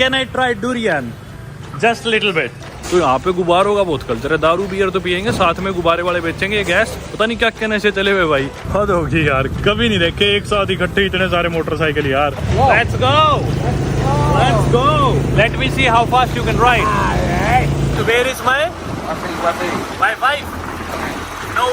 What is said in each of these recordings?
Can I try durian just little bit. तो यहाँ पे गुब्बारों का बहुत कल्चर है, दारू बियर तो पियेंगे, साथ में गुब्बारे वाले बेचेंगे। ये गैस पता नहीं क्या कहने से चले हुए भाई, हद होगी यार, कभी नहीं देखे एक साथ इकट्ठे इतने सारे मोटरसाइकिल यार। Let's go let me see how fast you can ride. Where is my wife? No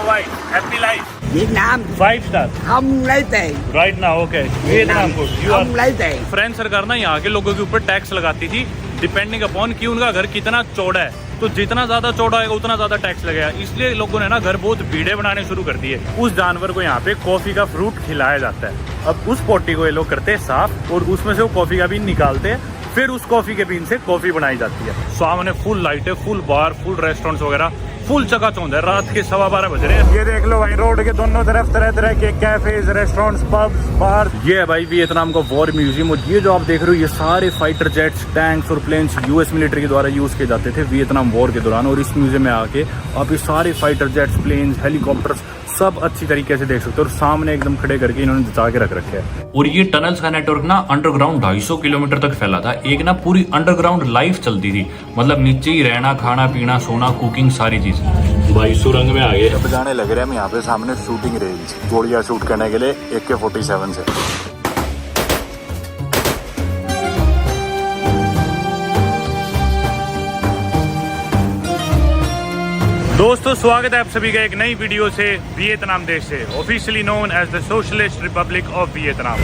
wife, happy life. Vietnam 5 star không lấy tiền. Right now. Okay, Vietnam को Không lấy tiền. फ्रेंच सरकार ना यहाँ के लोगों के ऊपर tax लगाती थी डिपेंडिंग अपॉन कि उनका घर कितना चौड़ा है। तो जितना ज्यादा चौड़ा होगा उतना ज्यादा टैक्स लगेगा, इसलिए लोगों ने ना घर बहुत भीड़े बनाने शुरू कर दिए। उस जानवर को यहाँ पे कॉफी का फ्रूट खिलाया जाता है। अब उस पोटी को ये लोग करते हैं साफ और उसमें से वो कॉफी का बीन निकालते हैं, फिर उस कॉफी के बीन से कॉफी बनाई जाती है। सामने फुल लाइटें, फुल बार, फुल रेस्टोरेंट्स वगैरह, फुल चकाचौंध है। रात के 12:15 बज रहे हैं। ये देख लो भाई, रोड के दोनों तरफ तरह तरह के कैफेज, रेस्टोरेंट्स, पब्स, बार। ये है भाई वियतनाम का वॉर म्यूजियम। और ये जो आप देख रहे हो ये सारे फाइटर जेट्स, टैंक्स और प्लेन्स यूएस मिलिट्री के द्वारा यूज किए जाते थे वियतनाम वॉर के दौरान। और इस म्यूजियम में आके आप ये सारे फाइटर जेट्स, प्लेन्स, हेलीकॉप्टर्स सब अच्छी तरीके से देख सकते हो। और सामने एकदम खड़े करके इन्होंने जचा के रख रखे हैं। और ये टनल्स का नेटवर्क ना अंडरग्राउंड 250 किलोमीटर तक फैला था। एक ना पूरी अंडरग्राउंड लाइफ चलती थी, मतलब नीचे ही रहना, खाना पीना, सोना, कुकिंग, सारी चीज। भाई सुरंग में आ गए। अब जाने लग रहे हैं हम यहाँ पे सामने शूटिंग रेंज, गोलियां शूट करने के लिए AK-47 से। दोस्तों स्वागत है आप सभी का एक नई वीडियो से वियतनाम देश से, officially known as the socialist republic of Vietnam.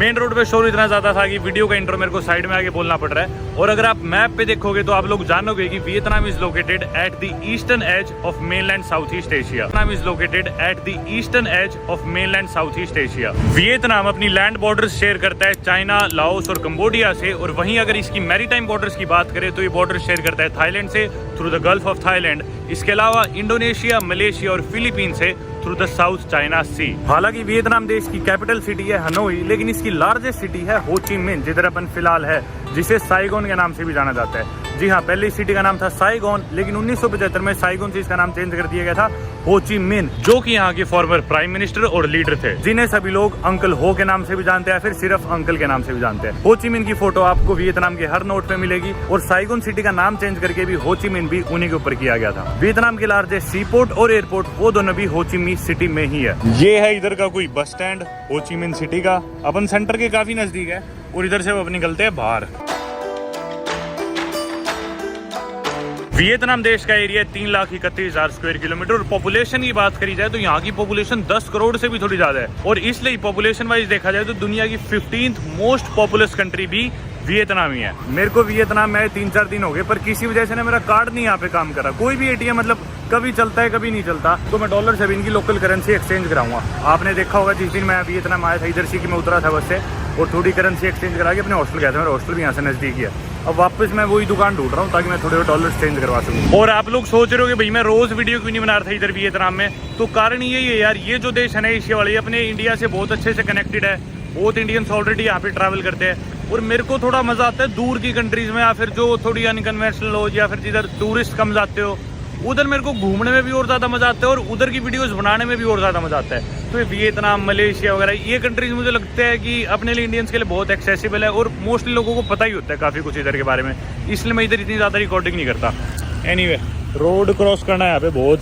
Main road पे शोर इतना ज्यादा था कि वीडियो का इंट्रो मेरे को साइड में आके बोलना पड़ रहा है। और अगर आप मैप पे देखोगे तो आप लोग जानोगे कि Vietnam is located at the eastern edge of mainland South East Asia. Vietnam is located at the eastern edge of mainland South East Asia. Vietnam अपनी लैंड बॉर्डर्स शेयर करता है चाइना, लाओस और कंबोडिया से। और वहीं अगर इसकी maritime borders की बात करें तो ये बॉर्डर शेयर करता है थाईलैंड से through the gulf of Thailand. इसके अलावा इंडोनेशिया, मलेशिया और फिलीपीन से थ्रू द साउथ चाइना सी। हालांकि वियतनाम देश की कैपिटल सिटी है हनोई, लेकिन इसकी लार्जेस्ट सिटी है हो ची मिन्ह, जिधर अपन फिलहाल है, जिसे साइगोन के नाम से भी जाना जाता है। जी हाँ, पहले सिटी का नाम था साइगोन, लेकिन 1975 में साइगोन से इसका नाम चेंज कर दिया गया था हो ची मिन्ह, जो कि यहाँ के फॉर्मर प्राइम मिनिस्टर और लीडर थे, जिन्हें सभी लोग अंकल हो के नाम से भी जानते हैं, फिर सिर्फ अंकल के नाम से भी जानते हैं। हो ची मिन्ह की फोटो आपको वियतनाम के हर नोट पे मिलेगी। और साइगोन सिटी का नाम चेंज करके भी हो ची मिन्ह भी उन्हीं के ऊपर किया गया था। वियतनाम के लार्जेस्ट सी पोर्ट और एयरपोर्ट वो दोनों भी हो ची मिन्ह सिटी में ही है। ये है इधर का कोई बस स्टैंड हो ची मिन्ह सिटी का। अपन सेंटर के काफी नजदीक है और इधर से अब निकलते हैं बाहर। वियतनाम देश का एरिया 3,31,000 स्क्वायर किलोमीटर। और पॉपुलेशन की बात करी जाए तो यहाँ की पॉपुलेशन 10 करोड़ से भी थोड़ी ज्यादा है। और इसलिए पॉपुलेशन वाइज देखा जाए तो दुनिया की 15th मोस्ट पॉपुलस कंट्री भी वियतनाम ही है। मेरे को वियतनाम में 3-4 दिन हो गए, पर किसी वजह से ना मेरा कार्ड नहीं यहाँ पे काम कर रहा। कोई भी ATM मतलब कभी चलता है कभी नहीं चलता। तो मैं डॉलर से भी इनकी लोकल करेंसी एक्सचेंज कराऊंगा। आपने देखा होगा जिस दिन मैं वियतनाम आया था, इधर से कि मैं उतरा था बस से और थोड़ी करेंसी एक्सचेंज करा के अपने हॉस्टल गया था। मेरा हॉस्टल भी यहाँ से नजदीक ही है। अब वापस मैं वही दुकान ढूंढ रहा हूँ ताकि मैं थोड़े डॉलर चेंज करवा सकूँ। और आप लोग सोच रहे हो कि भाई मैं रोज वीडियो क्यों नहीं बना रहा था इधर वियतनाम में, तो कारण यही है यार, ये जो देश है ना एशिया वाले, अपने इंडिया से बहुत अच्छे से कनेक्टेड है। बहुत इंडियंस ऑलरेडी यहाँ पे ट्रैवल करते हैं। और मेरे को थोड़ा मजा आता है दूर की कंट्रीज में, या फिर जो थोड़ी अनकन्वेंशनल हो, या फिर जिधर टूरिस्ट कम जाते हो, उधर मेरे को घूमने में भी और ज्यादा मजा आता है और उधर की वीडियोस बनाने में भी और ज्यादा मजा आता है। तो ये वियतनाम, मलेशिया वगैरह ये कंट्रीज मुझे लगता है कि अपने लिए इंडियंस के लिए बहुत एक्सेसिबल है। और मोस्टली लोगों को पता ही होता है काफी कुछ इधर के बारे में, इसलिए मैं इधर इतनी ज्यादा रिकॉर्डिंग नहीं करता। एनीवे, रोड क्रॉस करना है यहाँ पे बहुत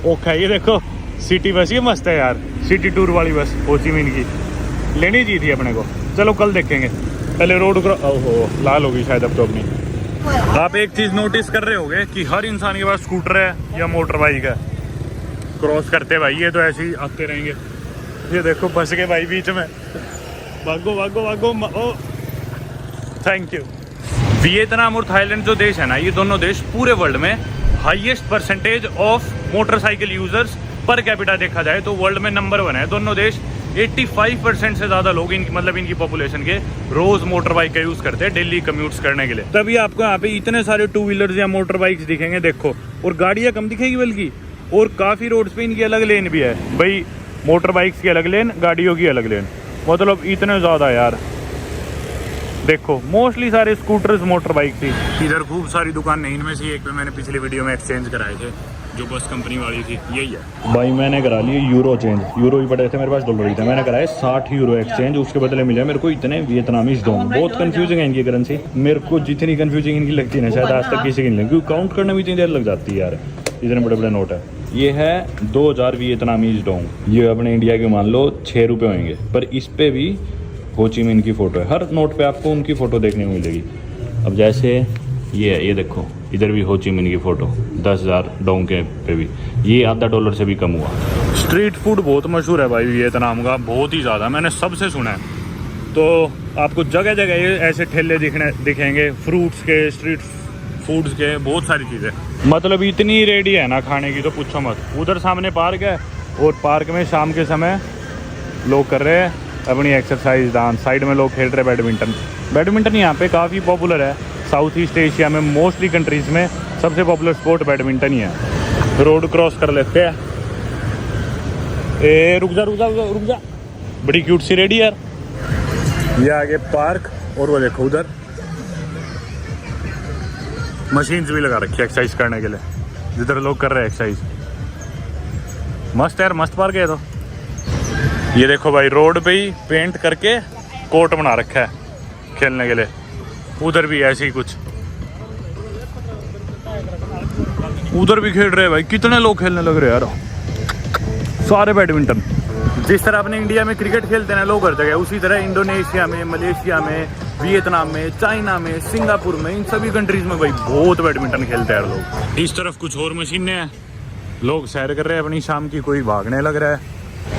औखा है। ये देखो सिटी बस, ये मस्त है यार, सिटी टूर वाली बस हो ची मिन्ह की लेनी चाहिए थी अपने को। चलो कल देखेंगे, पहले रोड क्रॉस। ओहो, लाल होगी शायद अब तो अपनी। आप एक चीज नोटिस कर रहे होंगे कि हर इंसान के पास स्कूटर है या मोटर बाइक है। क्रॉस करते भाई, ये तो ऐसे ही आते रहेंगे। ये देखो फंस गए भाई बीच में, भागो भागो भागो। ओ थैंक यू। वियतनाम और थाईलैंड जो देश है ना, ये दोनों देश पूरे वर्ल्ड में highest percentage of motorcycle users per capita देखा जाए तो वर्ल्ड में नंबर 1 है। दोनों देश 85% से ज्यादा लोग इनकी पॉपुलेशन के रोज मोटर बाइक का यूज करते हैं डेली कम्यूट्स करने के लिए। तभी आपको यहाँ पे इतने सारे 2 व्हीलर्स या मोटर बाइक्स दिखेंगे, देखो। और गाड़ियां कम दिखेगी बल्कि, और काफी रोड्स पे इनकी अलग लेन भी है भाई। मोटर बाइक्स की अलग लेन, गाड़ियों की अलग लेन, मतलब इतने ज्यादा यार। देखो मोस्टली सारे स्कूटर्स, मोटर बाइक थी। इधर खूब सारी दुकान है, इनमें से एक पे मैंने पिछली वीडियो में एक्सचेंज कराए थे। जो बस कंपनी वाली थी यही है भाई। मैंने करा लिए यूरो चेंज, यूरो ही पड़े थे मेरे पास, डॉलर ही थे। मैंने कराए 60 यूरो एक्सचेंज, उसके बदले मिले मेरे को इतने वियतनामीज डोंग। बहुत कंफ्यूजिंग है इनकी करेंसी, मेरे को जितनी कंफ्यूजिंग इनकी लगती है ना शायद आज तक किसी की नहीं लगी, क्योंकि काउंट करने में इतनी देर लग जाती है यार, इतने बड़े बड़े नोट है। ये है 2000 वियतनामीज डोंग, ये अपने इंडिया के मान लो 6 रुपये होंगे, पर इस पे भी हो ची मिन की फ़ोटो है। हर नोट पे आपको उनकी फ़ोटो देखने को मिलेगी। अब जैसे ये है, ये देखो इधर भी हो ची मिन की फ़ोटो 10,000 डोंग के पे भी, ये आधा डॉलर से भी कम हुआ। स्ट्रीट फूड बहुत मशहूर है भाई वियतनाम का, बहुत ही ज़्यादा, मैंने सबसे सुना है। तो आपको जगह जगह ये ऐसे ठेले दिखेंगे फ्रूट्स के, स्ट्रीट फूड्स के, बहुत सारी चीज़ें, मतलब इतनी रेडी है ना खाने की तो पूछो मत। उधर सामने पार्क है और पार्क में शाम के समय लोग कर रहे हैं अपनी एक्सरसाइज, डांस, साइड में लोग खेल रहे बैडमिंटन। बैडमिंटन यहाँ पे काफ़ी पॉपुलर है, साउथ ईस्ट एशिया में मोस्टली कंट्रीज़ में सबसे पॉपुलर स्पोर्ट बैडमिंटन ही है। रोड क्रॉस कर लेते हैं। ए रुक जा रुक जा रुक जा, बड़ी क्यूट सी रेडी यार। ये आगे पार्क और वो देखो उधर मशीन्स भी लगा रखी है एक्सरसाइज करने के लिए, जिधर लोग कर रहे हैं एक्सरसाइज। मस्त यार, मस्त पार्क है। तो ये देखो भाई रोड पे ही पेंट करके कोर्ट बना रखा है खेलने के लिए। उधर भी ऐसे ही कुछ, उधर भी खेल रहे हैं भाई, कितने लोग खेलने लग रहे हैं यार, सारे बैडमिंटन। जिस तरह अपने इंडिया में क्रिकेट खेलते हैं लोग हर जगह, उसी तरह इंडोनेशिया में, मलेशिया में, वियतनाम में, चाइना में, सिंगापुर में, इन सभी कंट्रीज में भाई बहुत बैडमिंटन खेलते हैं लोग। इस तरफ कुछ और मशीनें हैं, लोग सैर कर रहे हैं अपनी शाम की, कोई भागने लग रहा है।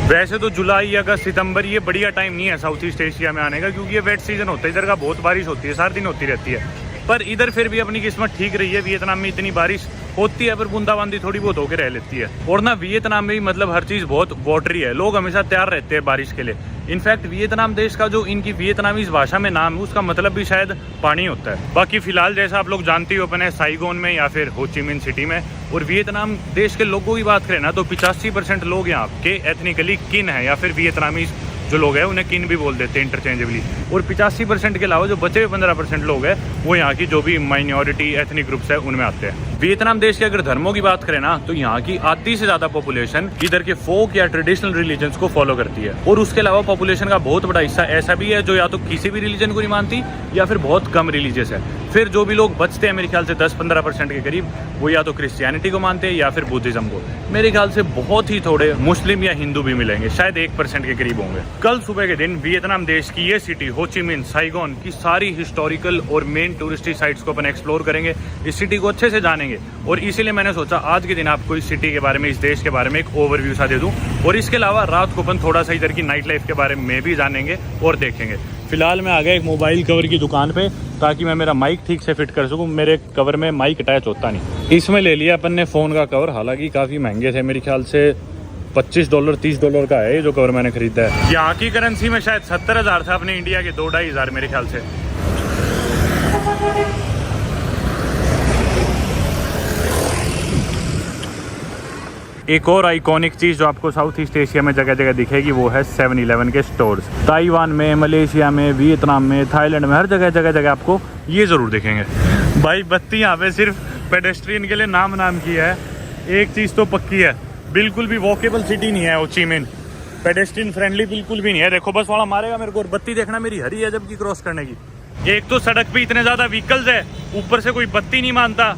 वैसे तो जुलाई, अगस्त, सितंबर ये बढ़िया टाइम नहीं है साउथ ईस्ट एशिया में आने का, क्योंकि ये वेट सीजन होता है, इधर का बहुत बारिश होती है, सारे दिन होती रहती है। पर इधर फिर भी अपनी किस्मत ठीक रही है, वियतनाम में इतनी बारिश होती है पर बूंदाबांदी थोड़ी बहुत होकर रह लेती है। और ना वियतनाम में भी मतलब हर चीज़ बहुत वाटरी है, लोग हमेशा तैयार रहते हैं बारिश के लिए। इनफैक्ट वियतनाम देश का जो इनकी वियतनामीज भाषा में नाम है उसका मतलब भी शायद पानी होता है। बाकी फिलहाल जैसा आप लोग जानते हो अपने साइगोन में या फिर हो ची मिन सिटी में। और वियतनाम देश के लोगों की बात करें ना तो 85% लोग यहाँ के एथनिकली किन है या फिर वियतनामीज जो लोग हैं उन्हें किन भी बोल देते हैं इंटरचेंजेबली। और 85% के अलावा जो बचे हुए 15% लोग हैं वो यहाँ की जो भी माइनॉरिटी एथनिक ग्रुप्स है उनमें आते हैं। वियतनाम देश के अगर धर्मों की बात करें ना तो यहाँ की आधी से ज्यादा पॉपुलेशन इधर के फोक या ट्रेडिशनल रिलीजन्स को फॉलो करती है। और उसके अलावा पॉपुलेशन का बहुत बड़ा हिस्सा ऐसा भी है जो या तो किसी भी रिलीजन को नहीं मानती या फिर बहुत कम रिलीजियस है। फिर जो भी लोग बचते हैं मेरे ख्याल से 10-15% के करीब, वो या तो क्रिश्चियनिटी को मानते हैं या फिर बुद्धिज्म को। मेरे ख्याल से बहुत ही थोड़े मुस्लिम या हिंदू भी मिलेंगे, शायद 1% के करीब होंगे। कल सुबह के दिन वियतनाम देश की ये सिटी हो ची मिन, साइगोन की सारी हिस्टोरिकल और मेन टूरिस्टी साइट्स को अपन एक्सप्लोर करेंगे, इस सिटी को अच्छे से जानेंगे। और इसीलिए मैंने सोचा आज के दिन आपको इस सिटी के बारे में, इस देश के बारे में एक ओवरव्यू सा दे दूं। और इसके अलावा रात को अपन थोड़ा सा इधर की नाइट लाइफ के बारे में भी जानेंगे और देखेंगे। फिलहाल मैं आ गया एक मोबाइल कवर की दुकान पे ताकि मैं मेरा माइक ठीक से फिट कर सकूं। मेरे कवर में माइक अटैच होता नहीं। इसमें ले लिया अपन ने फ़ोन का कवर, हालांकि काफ़ी महंगे थे, मेरे ख्याल से $25-30 का है ये जो कवर मैंने खरीदा है। यहाँ की करेंसी में शायद 70,000 था, अपने इंडिया के 2-2.5 मेरे ख्याल से। एक और आइकॉनिक चीज़ जो आपको साउथ ईस्ट एशिया में जगह जगह दिखेगी वो है 7-Eleven के स्टोर्स। ताइवान में, मलेशिया में, वियतनाम में, थाईलैंड में, हर जगह आपको ये ज़रूर दिखेंगे। भाई बत्ती यहाँ पे सिर्फ पेडेस्ट्रियन के लिए नाम की है। एक चीज़ तो पक्की है, बिल्कुल भी वॉकेबल सिटी नहीं है हो ची मिन, पेडेस्ट्रियन फ्रेंडली बिल्कुल भी नहीं है। देखो बस वाला मारेगा मेरे को और बत्ती देखना मेरी हरी है जबकि क्रॉस करने की। एक तो सड़क पे इतने ज़्यादा व्हीकल्स है, ऊपर से कोई बत्ती नहीं मानता।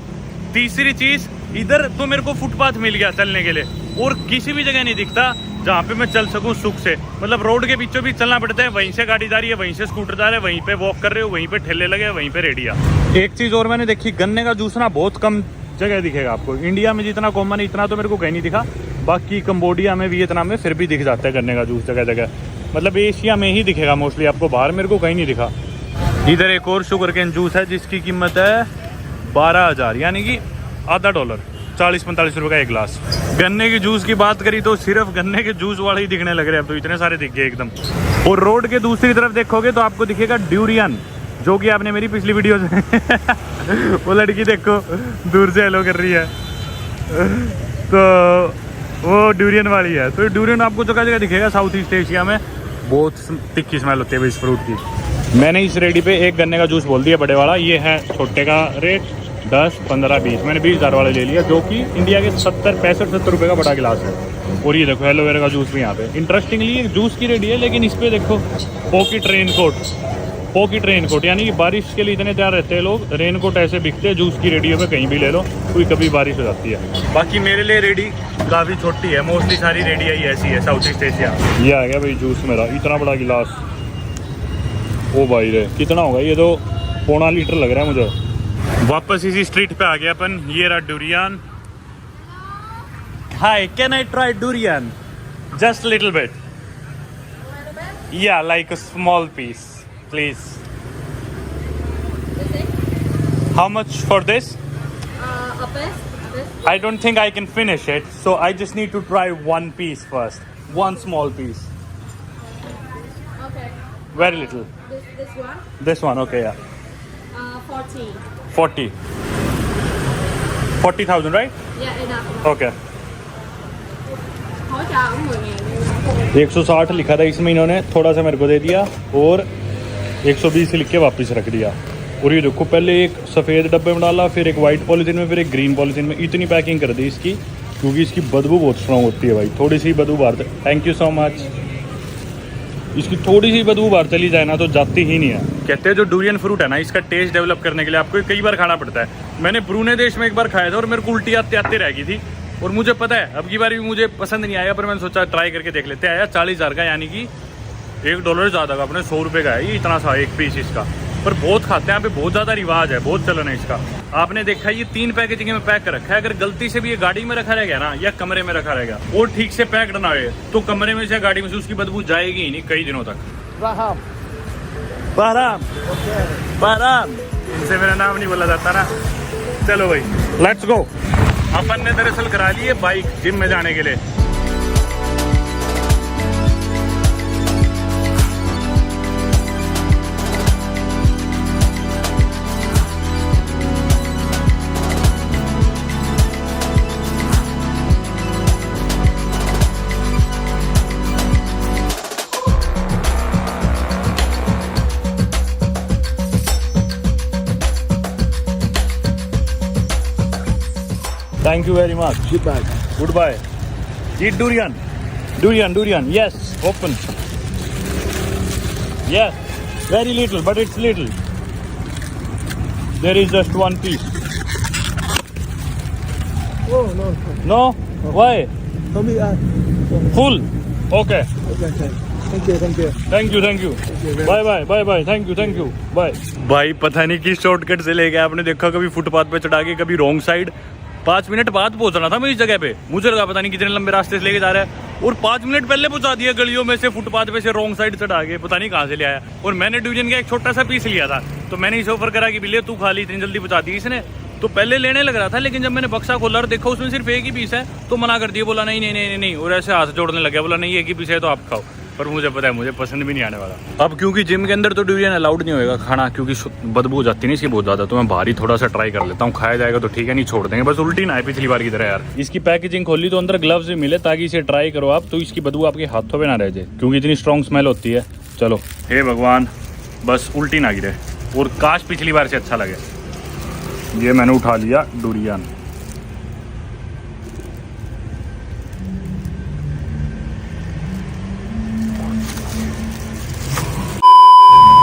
तीसरी चीज़, इधर तो मेरे को फुटपाथ मिल गया चलने के लिए और किसी भी जगह नहीं दिखता जहाँ पे मैं चल सकूँ सुख से। मतलब रोड के बीचों बीच चलना पड़ता है, वहीं से गाड़ी जा रही है, वहीं से स्कूटर जा रहे हैं, वहीं पे वॉक कर रहे हो, वहीं पे ठेले लगे, वहीं पे रेडिया। एक चीज़ और मैंने देखी, गन्ने का जूस ना बहुत कम जगह दिखेगा आपको। इंडिया में जितना कॉमन है इतना तो मेरे को कहीं नहीं दिखा, बाकी कंबोडिया में, वियतनाम में फिर भी दिख जाता है गन्ने का जूस जगह जगह। मतलब एशिया में ही दिखेगा मोस्टली आपको, बाहर मेरे को कहीं नहीं दिखा। इधर एक और शुगर केन जूस है जिसकी कीमत है 12,000 यानी कि आधा डॉलर, 40-45 रुपये का एक गिलास। गन्ने की जूस की बात करी तो सिर्फ गन्ने के जूस वाले ही दिखने लग रहे हैं अब तो, इतने सारे दिख गए एकदम। और रोड के दूसरी तरफ देखोगे तो आपको दिखेगा ड्यूरियन, जो कि आपने मेरी पिछली वीडियो से वो लड़की देखो दूर से हेलो कर रही है तो वो ड्यूरियन वाली है। तो ड्यूरियन आपको जगह जगह दिखेगा साउथ ईस्ट एशिया में, बहुत तिक्की स्मेल होती है इस फ्रूट की। मैंने इस रेडी पे एक गन्ने का जूस बोल दिया बड़े वाला, ये है छोटे का रेट 10, 15, 20 मैंने 20,000 वाला ले लिया, जो कि इंडिया के 70 रुपए का बड़ा गिलास है। और ये देखो एलोवेरा का जूस भी यहाँ पे। इंटरेस्टिंगली एक जूस की रेडी है, लेकिन इस पे देखो पॉकेट रेनकोट, यानी कि बारिश के लिए इतने तैयार रहते हैं लोग। रेनकोट ऐसे बिकते हैं जूस की रेडियो पे, कहीं भी ले लो, कोई कभी बारिश हो जाती है। बाकी मेरे लिए रेडी काफ़ी छोटी है, मोस्टली सारी रेडी आई ऐसी है साउथ ईस्ट एशिया। ये आ गया भाई जूस मेरा, इतना बड़ा गिलास। ओ भाई रे, कितना होगा ये? तो 1.5 लीटर लग रहा है मुझे। वापस इसी स्ट्रीट पे आ गया अपन। ये रहा durian. Hi, can I try durian? Just little bit. या like a small piece please. How much for this? I don't think I can finish it, so I just need to try one piece first. One small piece. Okay. Very little. This one? This one, okay, yeah. 40. 40. 40,000, right? Yeah, enough. Okay. Hỗ trợ cũng 10.000 đi. 160 लिखा था इसमें, इन्होंने थोड़ा सा मेरे को दे दिया और 120 लिख के वापस रख दिया। और ये देखो, पहले एक सफ़ेद डब्बे में डाला, फिर एक वाइट पॉलीथीन में, फिर एक ग्रीन पॉलीथीन में। इतनी पैकिंग कर दी इसकी, क्योंकि इसकी बदबू बहुत स्ट्रॉन्ग होती है भाई। थोड़ी सी बदबू बाहर, थैंक यू सो मच। इसकी थोड़ी सी बदबू बाहर चली जाए ना तो जाती ही नहीं है। कहते हैं जो डुरियन फ्रूट है ना, इसका टेस्ट डेवलप करने के लिए आपको कई बार खाना पड़ता है। मैंने ब्रूने देश में एक बार खाया था और मेरे को उल्टी आते आते रह गई थी। और मुझे पता है अब की बार भी मुझे पसंद नहीं आया, पर मैंने सोचा ट्राई करके देख लेते। आया 40,000 का, यानी कि $1 ज़्यादा का, अपने 100 रुपये का है ये, इतना सा एक पीस इसका। पर बहुत खाते हैं यहाँ पे, बहुत ज़्यादा रिवाज है, बहुत चलन है इसका। आपने देखा ये 3 पैकेजिंग में पैक कर रखा है। अगर गलती से भी ये गाड़ी में रखा रहेगा ना, या कमरे में रखा रहेगा और ठीक से पैक्ड ना हो, तो कमरे में से गाड़ी में से उसकी बदबू जाएगी ही नहीं कई दिनों तक। बहराम, इनसे मेरा नाम नहीं बोला जाता ना। चलो भाई, लेट्स गो। अपन ने दरअसल करा ली है बाइक जिम में जाने के लिए। Thank you very much. Goodbye. Goodbye. Eat durian. Durian. Yes, open. Yes, very little, but it's little. There is just one piece. Oh, no. No? Why? For me, Full? Okay. okay. Thank you. Thank you. Bye. Thank you. Bye. भाई पता नहीं किस shortcut से ले गया। आपने देखा कभी फुटपाथ पे चढ़ा के, कभी रॉन्ग साइड। 5 मिनट बाद पहुंचना था मैं इस जगह पे। मुझे लगा पता नहीं कितने लंबे रास्ते से लेके जा रहा है, और 5 मिनट पहले पहुंचा दिया गलियों में से, फुटपाथ पे से रॉन्ग साइड चढ़ा के, पता नहीं कहाँ से ले आया। और मैंने डुरियन का एक छोटा सा पीस लिया था, तो मैंने इसे ऑफर करा कि बिल्ले तू खा ली, इतनी जल्दी पहुंचा दी इसने। तो पहले लेने लग रहा था, लेकिन जब मैंने बक्सा खोला और देखा उसमें सिर्फ एक ही पीस है, तो मना कर दिया। बोला नहीं, और ऐसे हाथ जोड़ने लग गया। बोला नहीं, एक ही पीस है तो आप खाओ। पर मुझे पता है मुझे पसंद भी नहीं आने वाला। अब क्योंकि जिम के अंदर तो डुरियन अलाउड नहीं होएगा खाना, क्योंकि बदबू हो जाती नहीं इसकी बहुत ज़्यादा। तो मैं बाहर ही थोड़ा सा ट्राई कर लेता हूँ, खाया जाएगा तो ठीक है, नहीं छोड़ देंगे। बस उल्टी ना है पिछली बार की तरह यार। इसकी पैकेजिंग खोली तो अंदर ग्लव्स भी मिले, ताकि इसे ट्राई करो आप, तो इसकी बदबू आपके हाथों पे ना रह जाए, क्योंकि इतनी स्ट्रॉन्ग स्मेल होती है। चलो, हे भगवान, बस उल्टी ना गिरे, और काश पिछली बार से अच्छा लगे। ये मैंने उठा लिया डुरियन।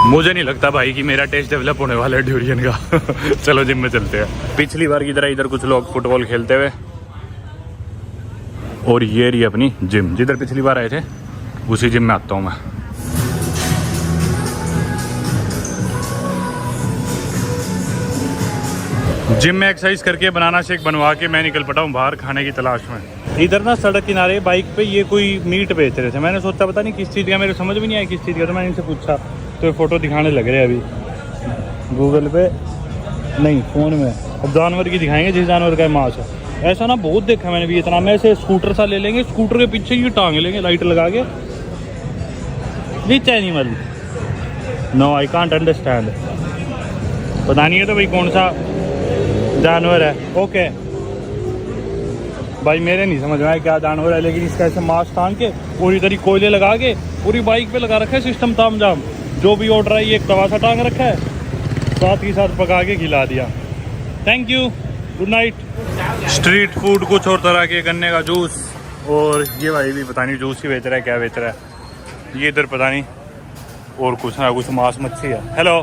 मुझे नहीं लगता भाई कि मेरा टेस्ट डेवलप होने वाला है डुरियन का। चलो जिम में चलते हैं। पिछली बार की तरह इधर कुछ लोग फुटबॉल खेलते हुए, और ये रही अपनी जिम, जिधर पिछली बार आए थे उसी जिम में आता हूँ मैं। जिम में एक्सरसाइज करके, बनाना शेक बनवा के मैं निकल पड़ा हूँ बाहर खाने की तलाश में। इधर ना सड़क किनारे बाइक पे ये कोई मीट बेच रहे थे। मैंने सोचा पता नहीं किस चीज़ का, मेरे समझ भी नहीं आया किस चीज़ का। तो मैंने इनसे पूछा, तो ये फ़ोटो दिखाने लग रहे हैं अभी गूगल पे, नहीं फ़ोन में। अब जानवर की दिखाएंगे, जिस जानवर का मांस है। ऐसा ना बहुत देखा मैंने भी इतना। में ऐसे स्कूटर सा ले लेंगे, स्कूटर के पीछे ये टांग लेंगे लाइट लगा के। Which animal? No, I can't understand. पता नहीं है तो भाई कौन सा जानवर है। ओके भाई, मेरे नहीं समझ में आया क्या जानवर है, लेकिन इसका ऐसे मांस टांग के पूरी तरी कोयले लगा के पूरी बाइक पे लगा रखा है सिस्टम ताम जाम। जो भी ऑर्डर है ये एक तवा सा टांग रखा है, साथ ही साथ पका के खिला दिया। Thank you, good night. Street food कुछ और तरह के, गन्ने का जूस, और ये भाई भी पता नहीं जूस ही बेच रहा है क्या बेच रहा है। ये इधर पता नहीं और कुछ ना कुछ मांस मच्छी है। हेलो,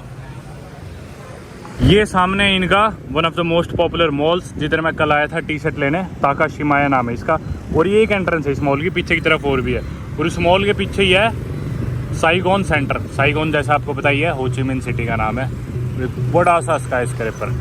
ये सामने इनका one of the most popular malls, जिधर मैं कल आया था टी शर्ट लेने, ताकाशिमाया नाम है इसका। और ये एक एंट्रेंस है इस मॉल की, पीछे की तरफ और भी है। और इस मॉल के पीछे ही है साइगोन सेंटर। साइगोन जैसा आपको पता ही है हो ची मिन सिटी का नाम है। बड़ा सा स्काई स्क्रैपर।